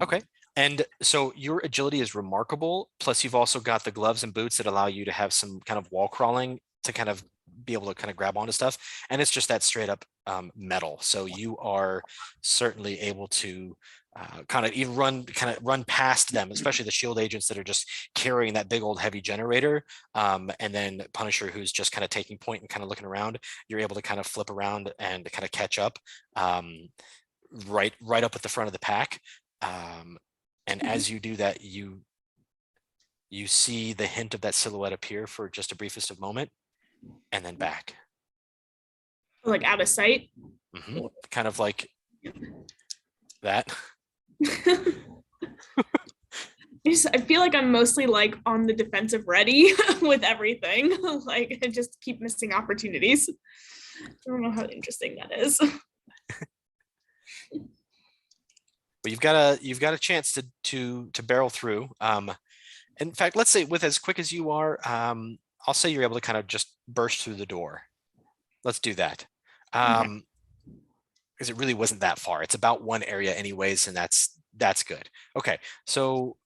Okay. And so your agility is remarkable. Plus, you've also got the gloves and boots that allow you to have some kind of wall crawling to kind of be able to kind of grab onto stuff. And it's just that straight up metal. So you are certainly able to kind of even run past them, especially the shield agents that are just carrying that big old heavy generator. And then Punisher, who's just kind of taking point and kind of looking around, you're able to kind of flip around and kind of catch up right up at the front of the pack. And as you do that, you see the hint of that silhouette appear for just a briefest of moment, and then back. Like out of sight. Kind of like that. I feel like I'm mostly like on the defensive ready with everything. Like I just keep missing opportunities. I don't know how interesting that is. But you've got a chance to barrel through. In fact, let's say with as quick as you are, I'll say you're able to kind of just burst through the door. Let's do that. Because it really wasn't that far. It's about one area anyways, and that's good. Okay, so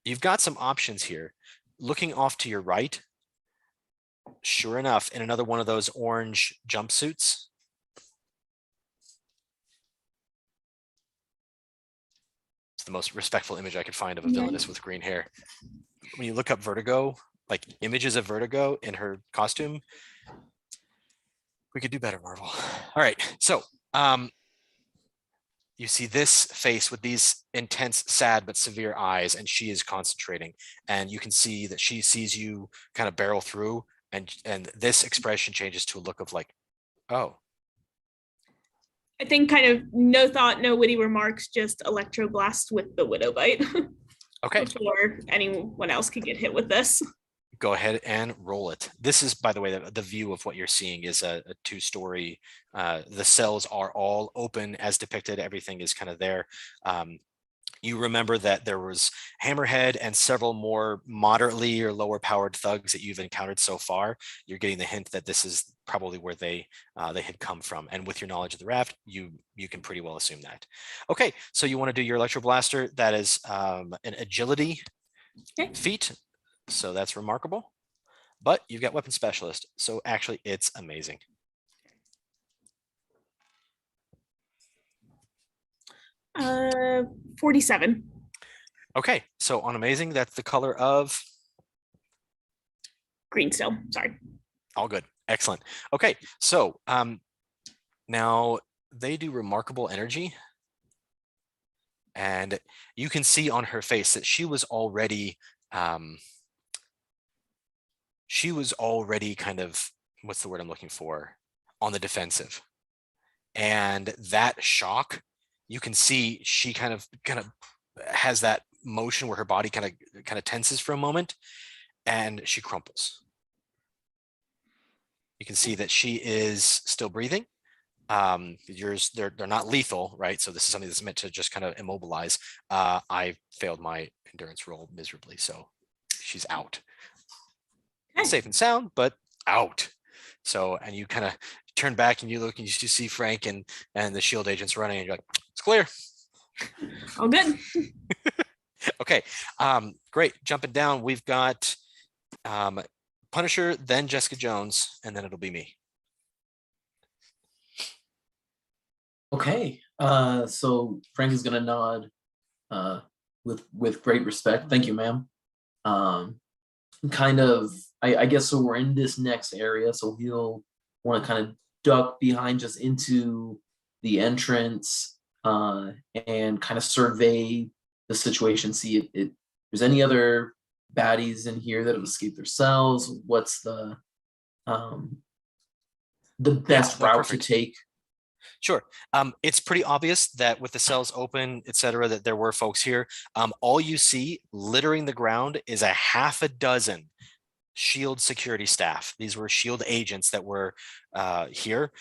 you've got some options here. Looking off to your right, sure enough, in another one of those orange jumpsuits, the most respectful image I could find of a villainess with green hair. When you look up Vertigo, like images of Vertigo in her costume, we could do better, Marvel. All right, so you see this face with these intense, sad but severe eyes, and she is concentrating, and you can see that she sees you kind of barrel through, and this expression changes to a look of like, oh. I think kind of no thought, no witty remarks, just electroblast with the Widow Bite. Okay. Before anyone else could get hit with this. Go ahead and roll it. This is, by the way, the view of what you're seeing is a two-story. The cells are all open as depicted. Everything is kind of there. You remember that there was Hammerhead and several more moderately or lower powered thugs that you've encountered so far. You're getting the hint that this is probably where they had come from. And with your knowledge of the raft, you can pretty well assume that. Okay, so you want to do your Electro Blaster. That is an agility feat. So that's remarkable. But you've got Weapon Specialist. So actually, it's amazing. Uh, 47. Okay, so on amazing, that's the color of green still. Sorry. All good. Excellent. Okay, so now they do remarkable energy. And you can see on her face that she was already kind of, what's the word I'm looking for, on the defensive. And that shock, you can see she kind of has that motion where her body kind of tenses for a moment, and she crumples. You can see that she is still breathing. Yours, they're not lethal, right? So this is something that's meant to just kind of immobilize. I failed my endurance roll miserably, so she's out. Safe and sound, but out. So, and you kind of turn back and you look and you see Frank and the shield agents running, and you're like, it's clear. All good. Okay, great. Jumping down, we've got Punisher, then Jessica Jones, and then it'll be me. Okay, so Frank is gonna nod with great respect. Thank you, ma'am. Kind of, I guess so we're in this next area, so he'll want to kind of duck behind just into the entrance and kind of survey the situation, see if there's any other baddies in here that have escaped their cells. What's the the best no, route perfect. to take? Sure. It's pretty obvious that with the cells open, et cetera, that there were folks here. All you see littering the ground is a half a dozen shield security staff. These were shield agents that were here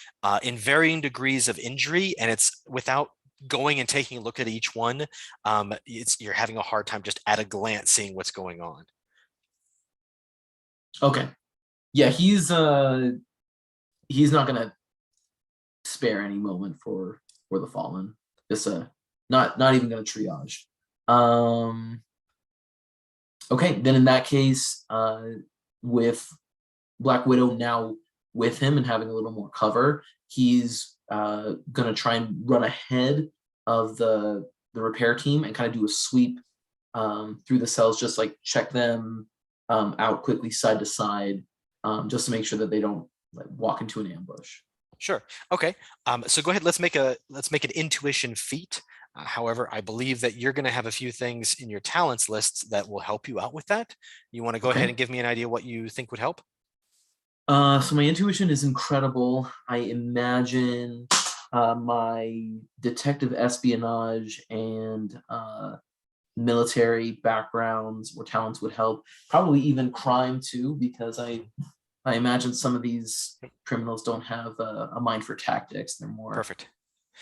in varying degrees of injury, and it's without going and taking a look at each one, you're having a hard time just at a glance seeing what's going on. Okay. Yeah, he's not gonna spare any moment for the fallen. Just not even gonna triage. Okay, then in that case, with Black Widow now with him and having a little more cover, he's gonna try and run ahead of the repair team and kind of do a sweep through the cells, just like check them out quickly side to side, just to make sure that they don't like walk into an ambush. Sure. Okay. So go ahead. Let's make an intuition feat. However, I believe that you're going to have a few things in your talents lists that will help you out with that. You want to go ahead and give me an idea what you think would help? So my intuition is incredible. I imagine my detective espionage and military backgrounds or talents would help. Probably even crime too, because I imagine some of these criminals don't have a mind for tactics. They're more perfect.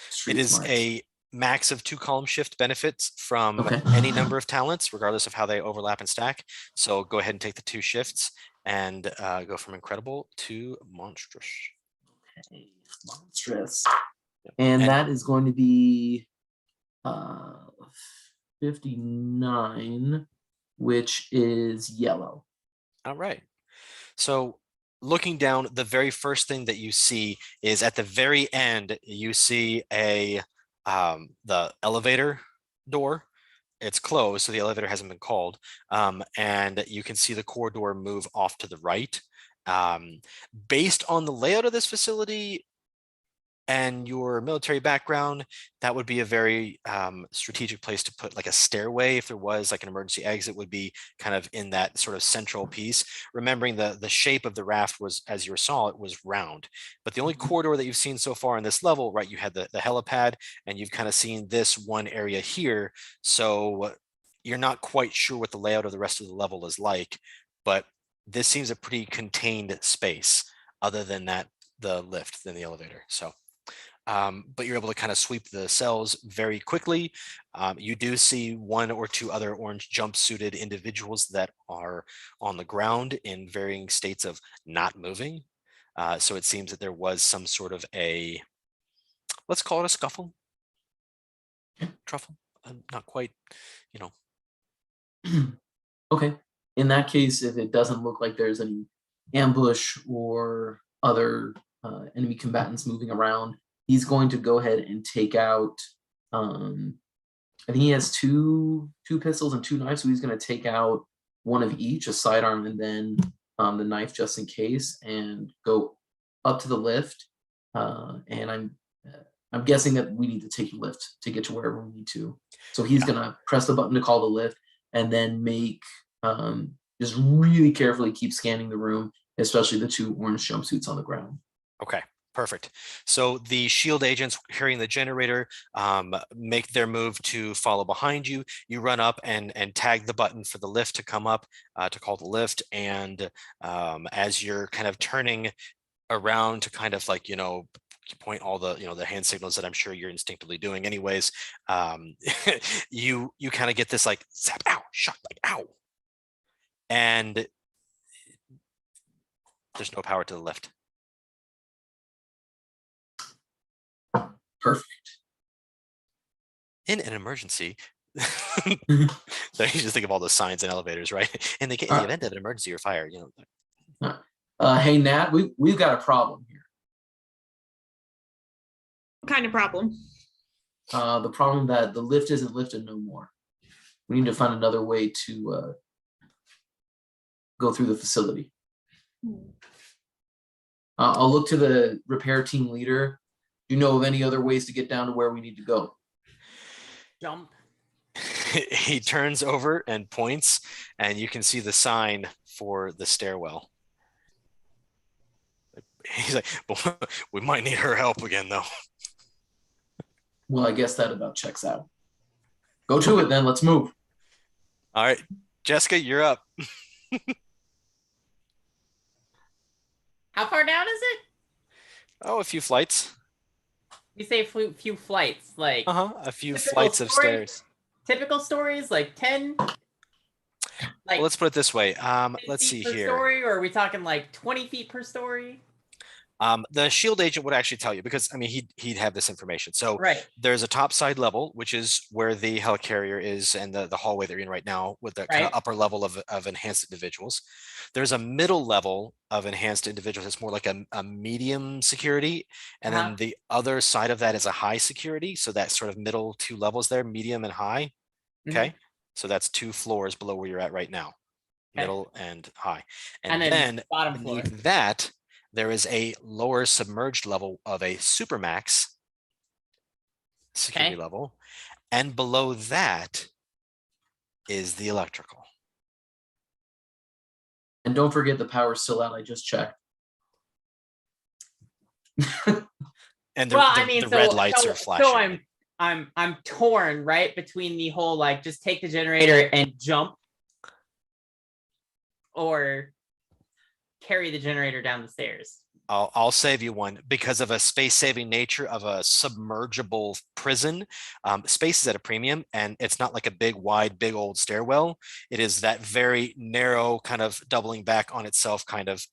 Street It is smarts. a max of 2 column shift benefits from any number of talents, regardless of how they overlap and stack. So go ahead and take the 2 shifts and go from incredible to monstrous. Okay, monstrous. And that is going to be 59, which is yellow. All right. So looking down, the very first thing that you see is at the very end, you see the elevator door. It's closed, so the elevator hasn't been called. And you can see the corridor move off to the right. Based on the layout of this facility and your military background, that would be a very strategic place to put like a stairway. If there was like an emergency exit, would be kind of in that sort of central piece. Remembering the shape of the raft was, as you saw, it was round. But the only corridor that you've seen so far in this level, right, you had the helipad, and you've kind of seen this one area here. So you're not quite sure what the layout of the rest of the level is like, but this seems a pretty contained space other than that, the lift, than the elevator. So but you're able to kind of sweep the cells very quickly. You do see 1 or 2 other orange jumpsuited individuals that are on the ground in varying states of not moving. So it seems that there was some sort of let's call it a scuffle. Truffle, not quite, Okay. In that case, if it doesn't look like there's any ambush or other enemy combatants moving around, he's going to go ahead and take out, I think he has two pistols and 2 knives, so he's going to take out 1 of each, a sidearm and then the knife just in case, and go up to the lift. And I'm guessing that we need to take a lift to get to wherever we need to. So he's going to press the button to call the lift and then make, just really carefully keep scanning the room, especially the 2 orange jumpsuits on the ground. Okay. Perfect. So the shield agents hearing the generator make their move to follow behind you. You run up and tag the button for the lift to come up to call the lift. And as you're kind of turning around to kind of like, point all the, the hand signals that I'm sure you're instinctively doing anyways, you kind of get this like zap, ow, shock, like ow. And there's no power to the lift. Perfect. In an emergency, so you just think of all the signs and elevators, right? In the event of an emergency or fire, Hey Nat, we've got a problem here. What kind of problem? The problem that the lift isn't lifted no more. We need to find another way to go through the facility. I'll look to the repair team leader. Do you know of any other ways to get down to where we need to go? Jump. He turns over and points, and you can see the sign for the stairwell. He's like, but we might need her help again, though. Well, I guess that about checks out. Go to it then. Let's move. All right, Jessica, you're up. How far down is it? Oh, a few flights. You say few flights, like A few typical flights of story? stairs. Typical stories, like 10. Like Well, let's put it this way. 10 Let's feet see per here. story, or are we talking like 20 feet per story? The shield agent would actually tell you, because I mean he'd have this information. So Right. there's a topside level, which is where the helicarrier is, and the hallway that you're in right now, with the kind of Right. upper level of enhanced individuals. There's a middle level of enhanced individuals. It's more like a medium security, and then the other side of that is a high security. So that sort of middle two levels there, medium and high. Okay, so that's 2 floors below where you're at right now, middle and high, and then bottom floor. beneath that there is a lower submerged level of a supermax security level, and below that is the electrical. And don't forget the power's still out. I just checked. And the red lights are flashing. So I'm torn, right, between the whole like just take the generator and jump, or carry the generator down the stairs. I'll save you one. Because of a space-saving nature of a submergible prison, space is at a premium, and it's not like a big old stairwell. It is that very narrow, kind of doubling back on itself kind of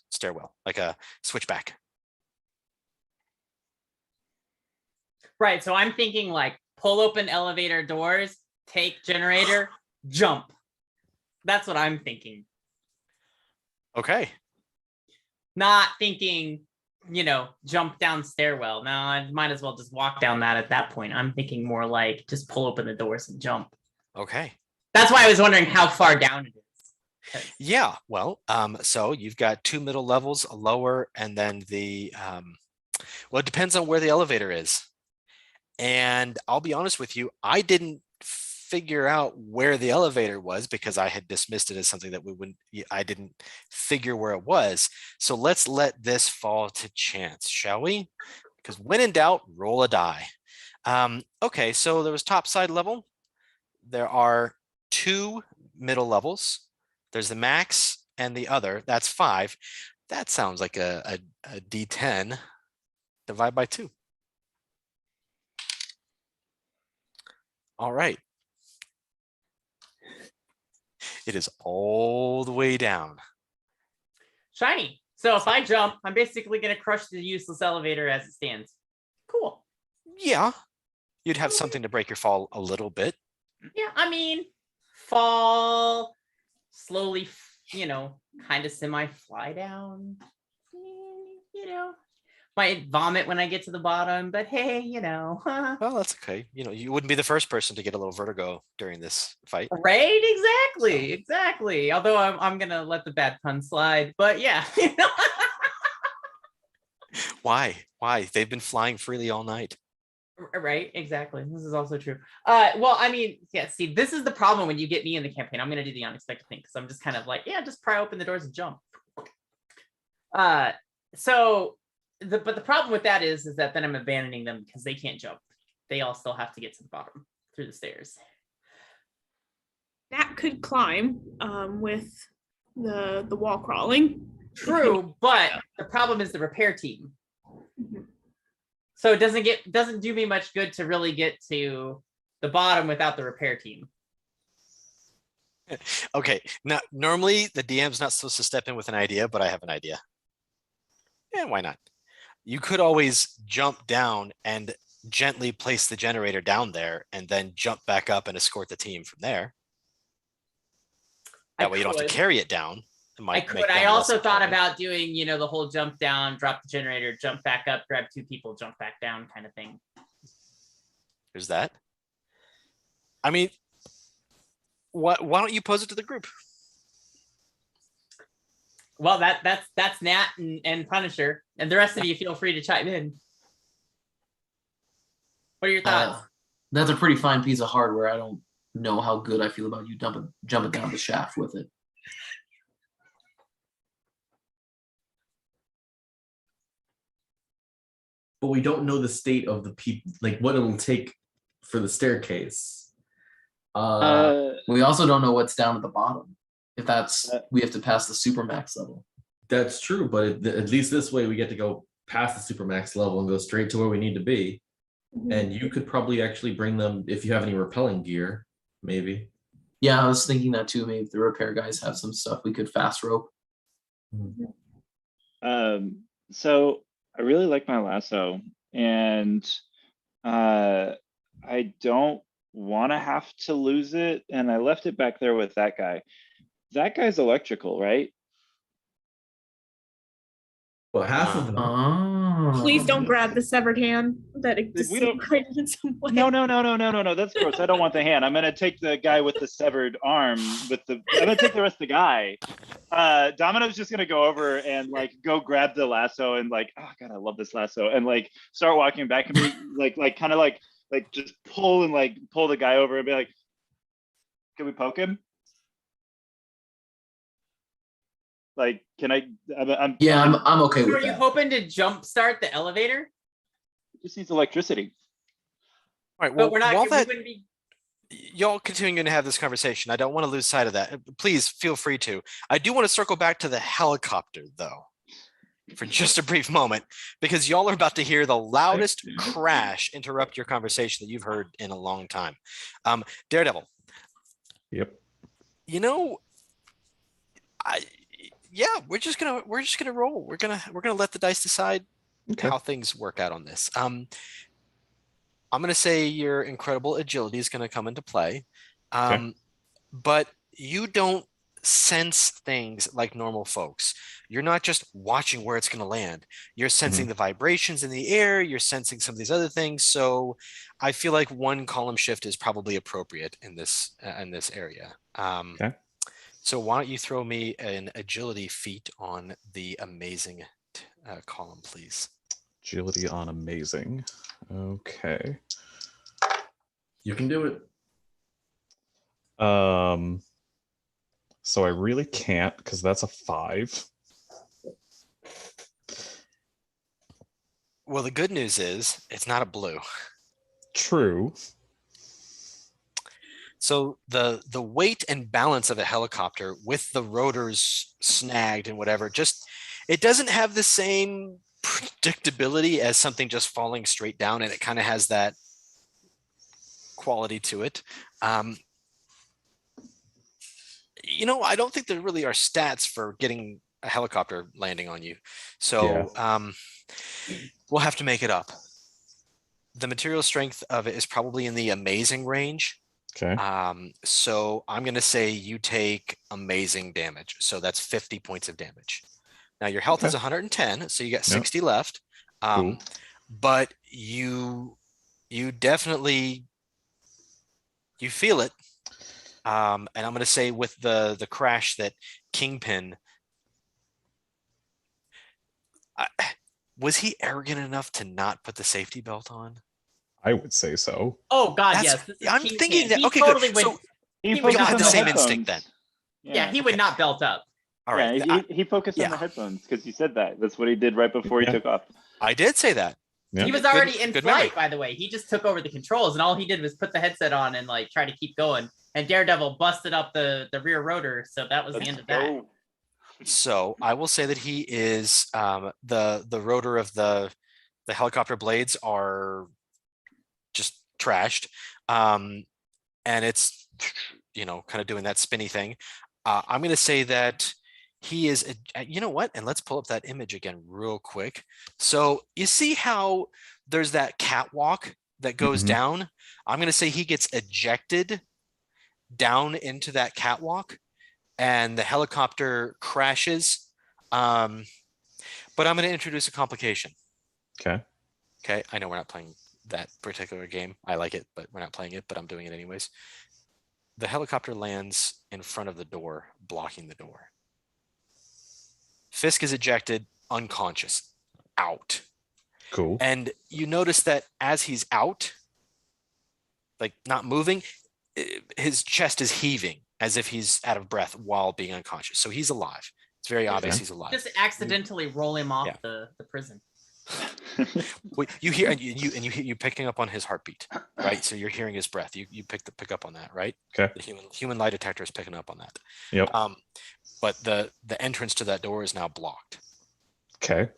stairwell, like a switchback. Right, so I'm thinking like pull open elevator doors, take generator, jump. That's what I'm thinking. Okay. Not thinking, jump down stairwell. No, I might as well just walk down that at that point. I'm thinking more like just pull open the doors and jump. Okay. That's why I was wondering how far down it is. Yeah, well, so you've got 2 middle levels, a lower, and then the, well, it depends on where the elevator is. And I'll be honest with you, I didn't figure out where the elevator was because I had dismissed it as something that I didn't figure where it was. So let's let this fall to chance, shall we? Because when in doubt, roll a die. Okay, so there was topside level. There are 2 middle levels. There's the max and the other. That's 5. That sounds like a D10. Divide by 2. All right. It is all the way down. Shiny. So if I jump, I'm basically going to crush the useless elevator as it stands. Cool. Yeah. You'd have something to break your fall a little bit. Yeah, I mean, fall, slowly, kind of semi-fly down. Might vomit when I get to the bottom, but hey, Well, that's okay. You wouldn't be the first person to get a little vertigo during this fight. Right? Exactly. Although I'm gonna let the bad pun slide, but yeah. Why? They've been flying freely all night. Right, exactly. This is also true. Well, I mean, yeah, see, this is the problem when you get me in the campaign. I'm gonna do the unexpected thing because I'm just kind of like, yeah, just pry open the doors and jump. But the problem with that is that then I'm abandoning them because they can't jump. They all still have to get to the bottom through the stairs. That could climb with the wall crawling. True, but the problem is the repair team. So it doesn't do me much good to really get to the bottom without the repair team. Okay, now normally the DM's not supposed to step in with an idea, but I have an idea. Yeah, why not? You could always jump down and gently place the generator down there and then jump back up and escort the team from there. That way you don't have to carry it down. I could. I also thought about doing, the whole jump down, drop the generator, jump back up, grab 2 people, jump back down kind of thing. There's that. I mean, why don't you pose it to the group? Well, that's Nat and Punisher, and the rest of you feel free to chime in. What are your thoughts? That's a pretty fine piece of hardware. I don't know how good I feel about you jumping down the shaft with it. but we don't know the state of the people, like what it'll take for the staircase. We also don't know what's down at the bottom. If we have to pass the supermax level. That's true, but at least this way we get to go past the supermax level and go straight to where we need to be. And you could probably actually bring them if you have any repelling gear, maybe. Yeah, I was thinking that too. Maybe if the repair guys have some stuff we could fast rope. So I really like my lasso, and I don't want to have to lose it, and I left it back there with that guy. That guy's electrical, right? Well, half of them. Please don't grab the severed hand that it disintegrated in some way. No. That's gross. I don't want the hand. I'm gonna take the guy with the severed arm. I'm gonna take the rest of the guy. Domino's just gonna go over and like go grab the lasso and like, oh god, I love this lasso, and like start walking back and be like just pull the guy over and be like, can we poke him? Like, can I? I'm okay with Are you that. hoping to jumpstart the elevator? It just needs electricity. All right. Well, But we're not. while We that, wouldn't be. y'all continuing to have this conversation, I don't want to lose sight of that. Please feel free to. I do want to circle back to the helicopter, though, for just a brief moment, because y'all are about to hear the loudest crash interrupt your conversation that you've heard in a long time. Daredevil. Yep. You know, we're just gonna roll. We're gonna let the dice decide how things work out on this. I'm gonna say your incredible agility is gonna come into play, but you don't sense things like normal folks. You're not just watching where it's gonna land. You're sensing the vibrations in the air. You're sensing some of these other things. So I feel like one column shift is probably appropriate in this area. So why don't you throw me an agility feat on the amazing column, please? Agility on amazing. Okay. You can do it. So I really can't because that's a 5. Well, the good news is it's not a blue. True. So the weight and balance of a helicopter with the rotors snagged and whatever, it doesn't have the same predictability as something just falling straight down, and it kind of has that quality to it. You know, I don't think there really are stats for getting a helicopter landing on you. So we'll have to make it up. The material strength of it is probably in the amazing range. Okay. So I'm going to say you take amazing damage. So that's 50 points of damage. Now your health is 110, so you got 60 left. Cool. But you definitely, you feel it. And I'm going to say with the crash that Kingpin, was he arrogant enough to not put the safety belt on? I would say so. Oh God, yes. I'm thinking that. He Okay, totally good. would. So He we focused got on the same headphones. instinct then. Yeah, he would not belt up. All right. Yeah, he focused on the headphones because you said that. That's what he did right before he took off. I did say that. Yeah. He was already in good flight, memory. by the way. He just took over the controls, and all he did was put the headset on and like try to keep going. And Daredevil busted up the rear rotor, so that was the end of that. So I will say that he is the rotor of the helicopter blades are just trashed, and it's kind of doing that spinny thing. I'm going to say that he is. You know what? And let's pull up that image again real quick. So you see how there's that catwalk that goes down. I'm going to say he gets ejected down into that catwalk, and the helicopter crashes. But I'm going to introduce a complication. Okay. I know we're not playing that particular game. I like it, but we're not playing it, but I'm doing it anyways. The helicopter lands in front of the door, blocking the door. Fisk is ejected, unconscious, out. Cool. And you notice that as he's out, like not moving, his chest is heaving as if he's out of breath while being unconscious. So he's alive. It's very obvious he's alive. Just accidentally roll him off the prison. Wait, you hear and you picking up on his heartbeat, right? So you're hearing his breath. You pick up on that, right? Okay. The human lie detector is picking up on that. Yep. But the entrance to that door is now blocked. Okay.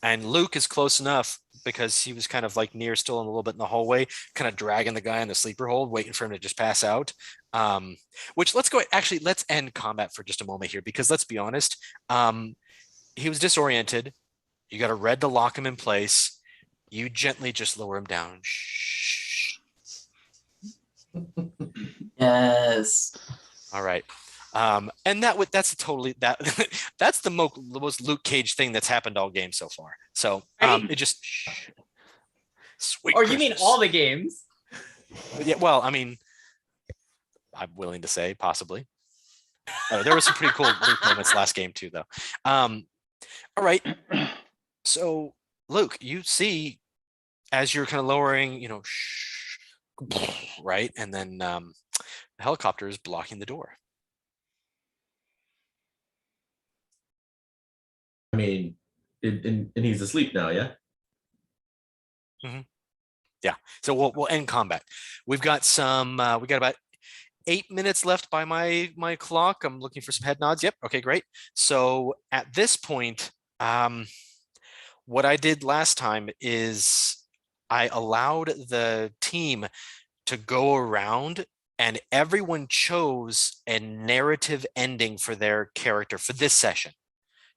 And Luke is close enough because he was kind of like near still a little bit in the hallway, kind of dragging the guy in the sleeper hold, waiting for him to just pass out. Which let's end combat for just a moment here, because let's be honest, he was disoriented. You got a red to lock him in place. You gently just lower him down. Shh. Yes. All right. And that's that's the most Luke Cage thing that's happened all game so far. So it just sweet. Or you mean all the games? Yeah, well, I mean, I'm willing to say possibly. There were some pretty cool Luke moments last game too, though. All right. So Luke, you see as you're kind of lowering, right, and then the helicopter is blocking the door. I mean, and he's asleep now, yeah? Yeah. So we'll end combat. We've got we got about 8 minutes left by my clock. I'm looking for some head nods. Yep. Okay, great. So at this point, what I did last time is I allowed the team to go around and everyone chose a narrative ending for their character for this session.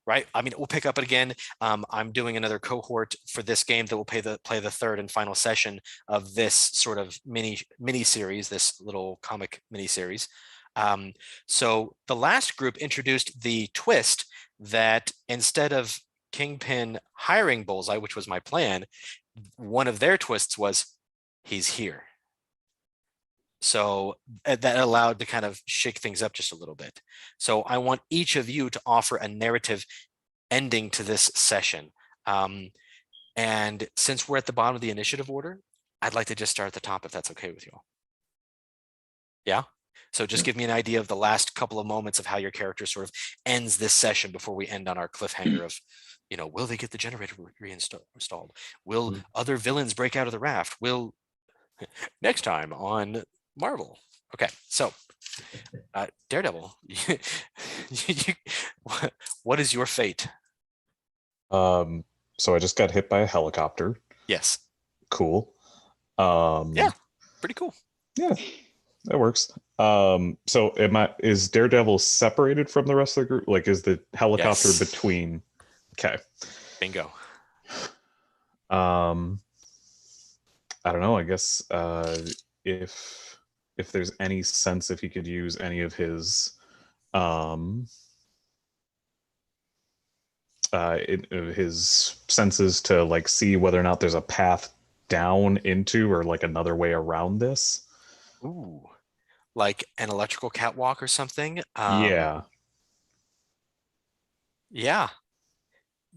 Right. I mean, we'll pick up it again. I'm doing another cohort for this game that will play the third and final session of this sort of mini series, this little comic mini series. So the last group introduced the twist that instead of Kingpin hiring Bullseye, which was my plan, one of their twists was he's here. So that allowed to kind of shake things up just a little bit. So I want each of you to offer a narrative ending to this session. And since we're at the bottom of the initiative order, I'd like to just start at the top if that's okay with you all. Yeah? So just give me an idea of the last couple of moments of how your character sort of ends this session before we end on our cliffhanger of, will they get the generator reinstalled? Will other villains break out of the raft? Will next time on Marvel. Okay, so Daredevil, what is your fate? So I just got hit by a helicopter. Yes. Cool. Yeah, pretty cool. Yeah, that works. So is Daredevil separated from the rest of the group? Like, is the helicopter between? Okay. Bingo. I don't know. I guess if there's any sense if he could use any of his his senses to like see whether or not there's a path down into or like another way around this. Ooh, like an electrical catwalk or something. Yeah.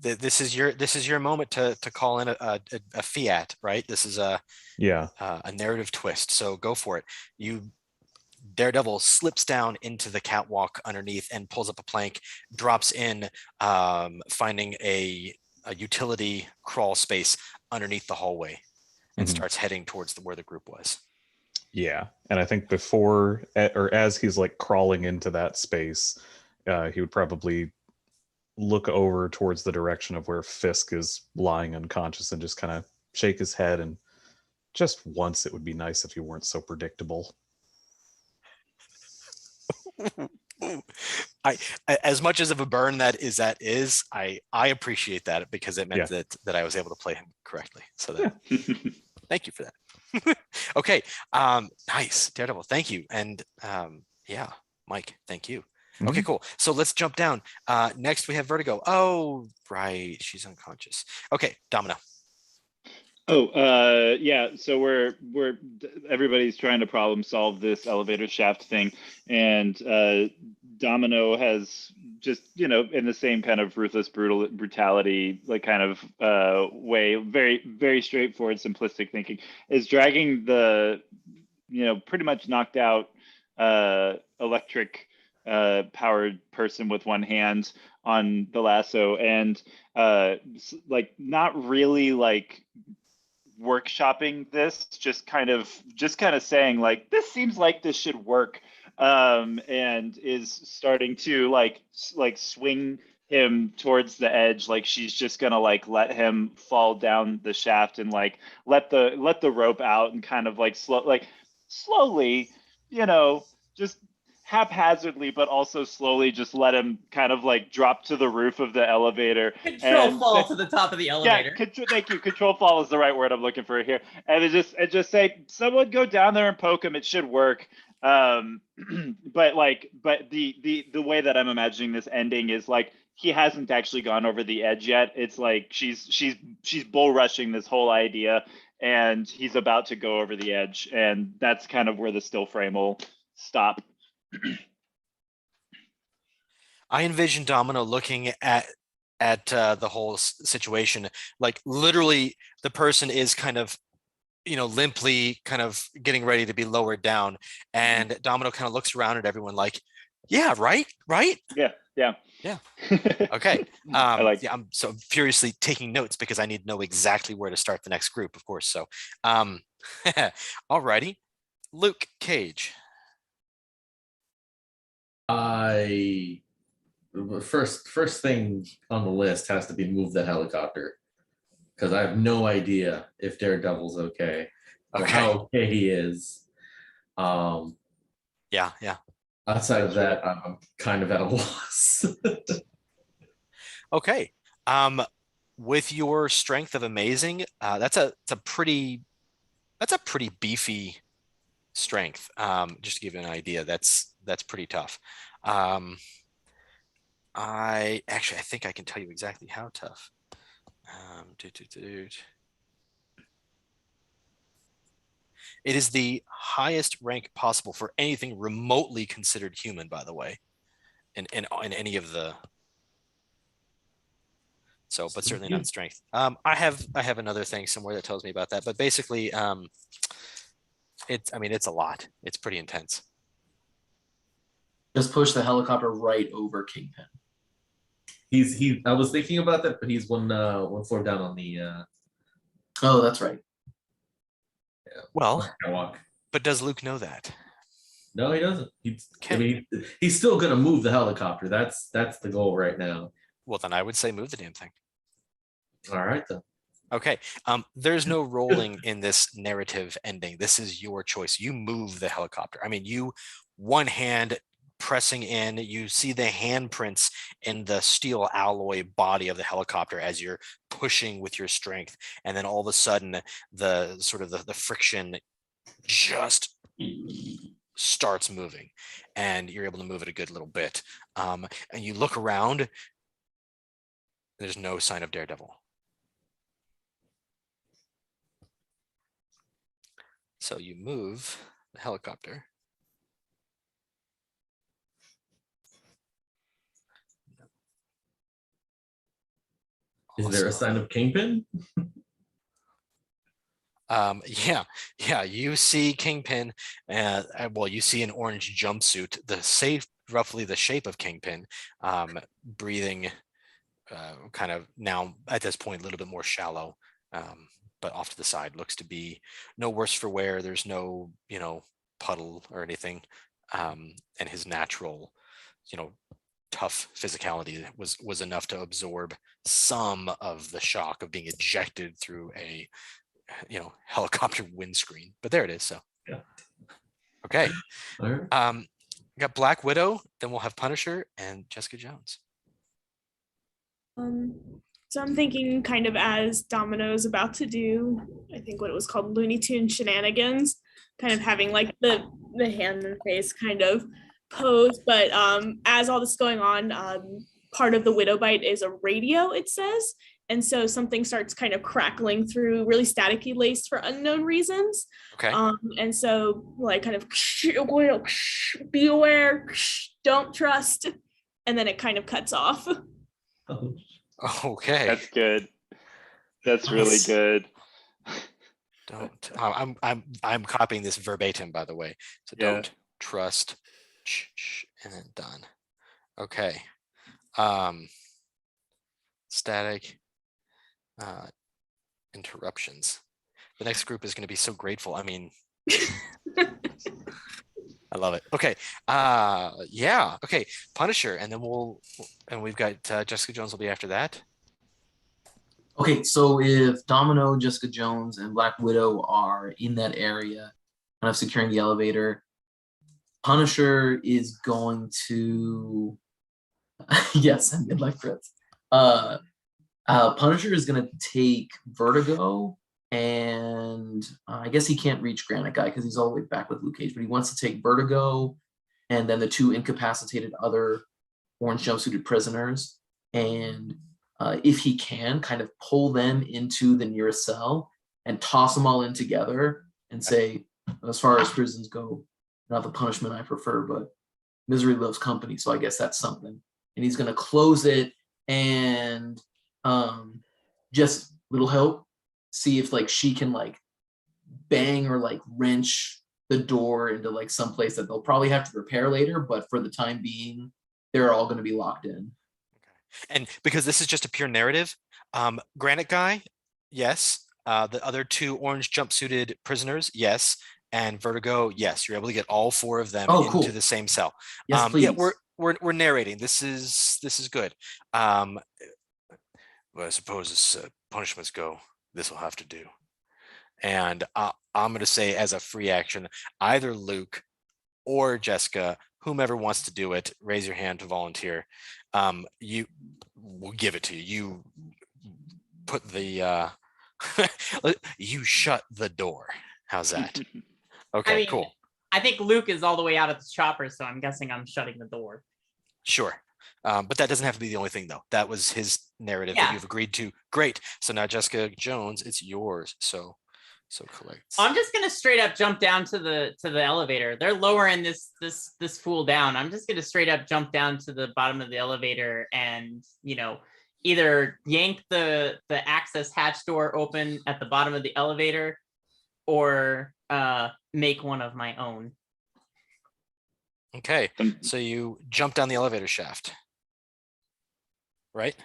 This is your moment to call in a fiat, right? This is a narrative twist. So go for it. Daredevil slips down into the catwalk underneath and pulls up a plank, drops in, finding a utility crawl space underneath the hallway, and starts heading towards where the group was. Yeah, and I think before or as he's like crawling into that space, he would probably look over towards the direction of where Fisk is lying unconscious and just kind of shake his head. And just once, it would be nice if you weren't so predictable. I as much as of a burn that is, I appreciate that because it meant that I was able to play him correctly. So that thank you for that. Okay. Nice. Daredevil, thank you. And Mike, thank you. Okay, cool. So let's jump down. Next we have Vertigo. Oh, right. She's unconscious. Okay, Domino. So we're everybody's trying to problem solve this elevator shaft thing, and Domino has just in the same kind of ruthless brutality like kind of way, very very straightforward simplistic thinking, is dragging the pretty much knocked out electric powered person with one hand on the lasso, and like not really like workshopping this, just kind of saying like, this seems like this should work, and is starting to like swing him towards the edge, like she's just gonna like let him fall down the shaft and like let the rope out and kind of like slowly, you know, just haphazardly, but also slowly just let him kind of like drop to the roof of the elevator. Control fall to the top of the elevator. Yeah, thank you. Control fall is the right word I'm looking for here. And it just say, someone go down there and poke him. It should work. But the way that I'm imagining this ending is like, he hasn't actually gone over the edge yet. It's like she's bull rushing this whole idea, and he's about to go over the edge, and that's kind of where the still frame will stop. I envision Domino looking at the whole situation, like literally the person is kind of, you know, limply kind of getting ready to be lowered down, and Domino kind of looks around at everyone like, yeah, right. Yeah. Okay. I I'm so furiously taking notes because I need to know exactly where to start the next group, of course. So, alrighty, Luke Cage. First thing on the list has to be move the helicopter, because I have no idea if Daredevil's okay or how okay he is. Yeah. Outside of that, I'm kind of at a loss. Okay. With your strength of amazing, that's a pretty beefy strength. Just to give you an idea, that's pretty tough. I think I can tell you exactly how tough. It is the highest rank possible for anything remotely considered human, by the way, in any of the. So, but certainly not strength. I have another thing somewhere that tells me about that, but basically, it's a lot. It's pretty intense. Just push the helicopter right over Kingpin. I was thinking about that, but he's one floor down on the. Oh, that's right. Yeah. Well, walk. But does Luke know that? No, he doesn't. He's still gonna move the helicopter. That's the goal right now. Well, then I would say move the damn thing. All right then. Okay. There's no rolling in this narrative ending. This is your choice. You move the helicopter. I mean, you one hand pressing in, you see the handprints in the steel alloy body of the helicopter as you're pushing with your strength. And then all of a sudden the sort of the friction just starts moving, and you're able to move it a good little bit. And you look around, there's no sign of Daredevil. So you move the helicopter. Is there a sign of Kingpin? Yeah. You see Kingpin. You see an orange jumpsuit, roughly the shape of Kingpin, breathing, kind of now at this point a little bit more shallow, but off to the side. Looks to be no worse for wear. There's no puddle or anything, and his natural, tough physicality was enough to absorb some of the shock of being ejected through a helicopter windscreen. But there it is. So yeah. Okay. All right. Got Black Widow, then we'll have Punisher and Jessica Jones. So I'm thinking kind of as Domino's about to do, I think what it was called Looney Tunes shenanigans, kind of having like the hand and face kind of pose. But as all this is going on, part of the Widow Bite is a radio, it says. And so something starts kind of crackling through, really staticky laced for unknown reasons. Okay. And so like kind of be aware, don't trust. And then it kind of cuts off. Okay. That's good. That's really good. Don't. I'm copying this verbatim, by the way. So don't trust and then done. Okay. Static interruptions. The next group is going to be so grateful. I mean, I love it. Okay. Yeah. Okay. Punisher, and then we've got Jessica Jones will be after that. Okay, so if Domino, Jessica Jones, and Black Widow are in that area, kind of securing the elevator, Punisher is going to yes, I'm midlife threats. Punisher is going to take Vertigo, and I guess he can't reach Granite Guy because he's all the way back with Luke Cage, but he wants to take Vertigo and then the 2 incapacitated other orange jumpsuited prisoners, and if he can, kind of pull them into the nearest cell and toss them all in together and say, as far as prisons go, not the punishment I prefer, but misery loves company, so I guess that's something. And he's going to close it and just little help, see if like she can like bang or like wrench the door into like someplace that they'll probably have to repair later, but for the time being, they're all going to be locked in. And because this is just a pure narrative, Granite Guy, yes. The other 2 orange jumpsuited prisoners, yes. And Vertigo, yes. You're able to get all 4 of them into the same cell. Yes, please. Yeah, we're narrating. This is good. Well, I suppose as punishments go, this will have to do. And I'm going to say, as a free action, either Luke or Jessica, whomever wants to do it, raise your hand to volunteer. You will give it to you. You put the you shut the door. How's that? Okay, I mean, cool. I think Luke is all the way out of the chopper, so I'm guessing I'm shutting the door. Sure. But that doesn't have to be the only thing, though. That was his narrative that you've agreed to. Great. So now, Jessica Jones, it's yours. So collect. I'm just gonna straight up jump down to the elevator. They're lowering this fool down. I'm just gonna straight up jump down to the bottom of the elevator and, you know, either yank the access hatch door open at the bottom of the elevator or make one of my own. Okay, so you jump down the elevator shaft, right?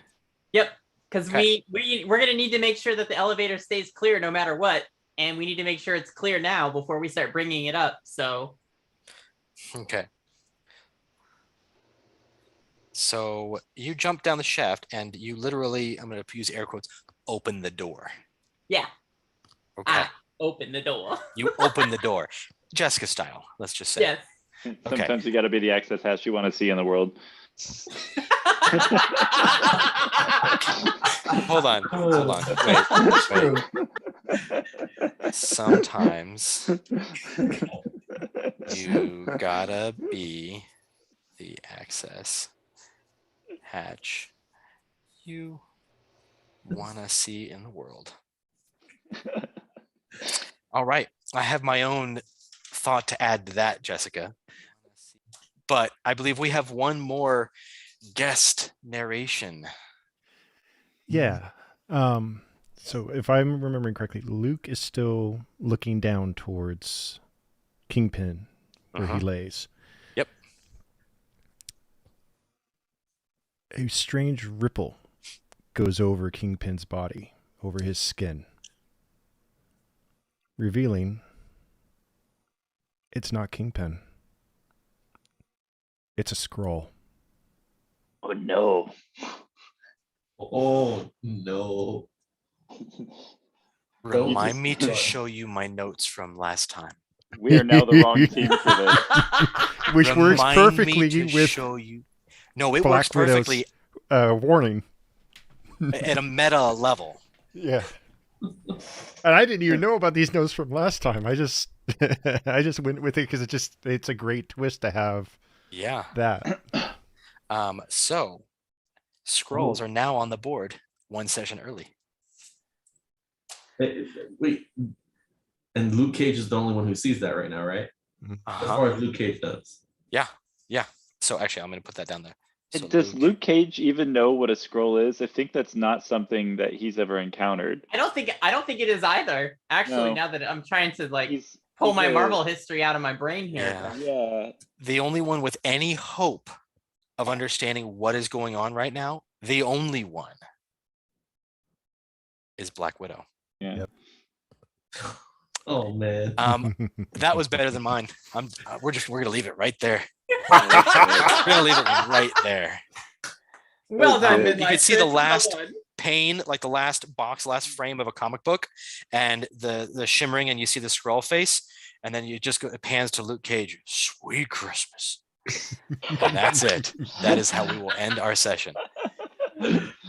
Yep, because we're gonna need to make sure that the elevator stays clear no matter what, and we need to make sure it's clear now before we start bringing it up. So, okay. So you jump down the shaft and you literally, I'm going to use air quotes, open the door. Yeah. Okay. Open the door. You open the door, Jessica style. Let's just say. Yes. Sometimes you got to be the access hatch you want to see in the world. Hold on. Wait. Sometimes you gotta be the access hatch you want to see in the world. All right. I have my own thought to add to that, Jessica. But I believe we have one more guest narration. Yeah. So if I'm remembering correctly, Luke is still looking down towards Kingpin where he lays. Yep. A strange ripple goes over Kingpin's body, over his skin, revealing it's not Kingpin. It's a scroll. Oh no. Oh no. Remind me to show you my notes from last time. We are now the wrong team for this. Which works Remind perfectly me to with show you. No, it Black works perfectly Widow's, warning. at a meta level. Yeah. And I didn't even know about these notes from last time. I just went with it because it's a great twist to have. Yeah. That. So scrolls are now on the board one session early. Wait. And Luke Cage is the only one who sees that right now, right? As far as Luke Cage does. Yeah. So actually, I'm going to put that down there. So Does Luke Cage even know what a scroll is? I think that's not something that he's ever encountered. I don't think it is either. Actually, No. now that I'm trying to like, pull my Because- Marvel history out of my brain here. Yeah. Yeah. The only one with any hope of understanding what is going on right now, the only one, is Black Widow. Yeah. Yep. Oh man. That was better than mine. We're gonna leave it right there. We're gonna leave it right there. Well done, You Midnight. could see the Chris, well last- done. Pane, like the last frame of a comic book, and the shimmering, and you see the scroll face, and then you just go, it pans to Luke Cage. Sweet Christmas. And that's it. That is how we will end our session.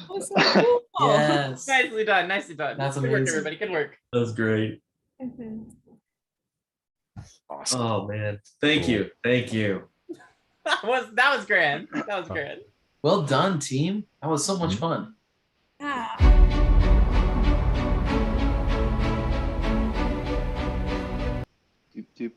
Was so cool. Yes. Nicely done. Nicely done. That's Good work, amazing. everybody. Good work. That was great. Mhm. Awesome. Oh man. Thank you. Thank you. That was grand. That was grand. Well done, team. That was so much fun. Yeah. Doop, doop.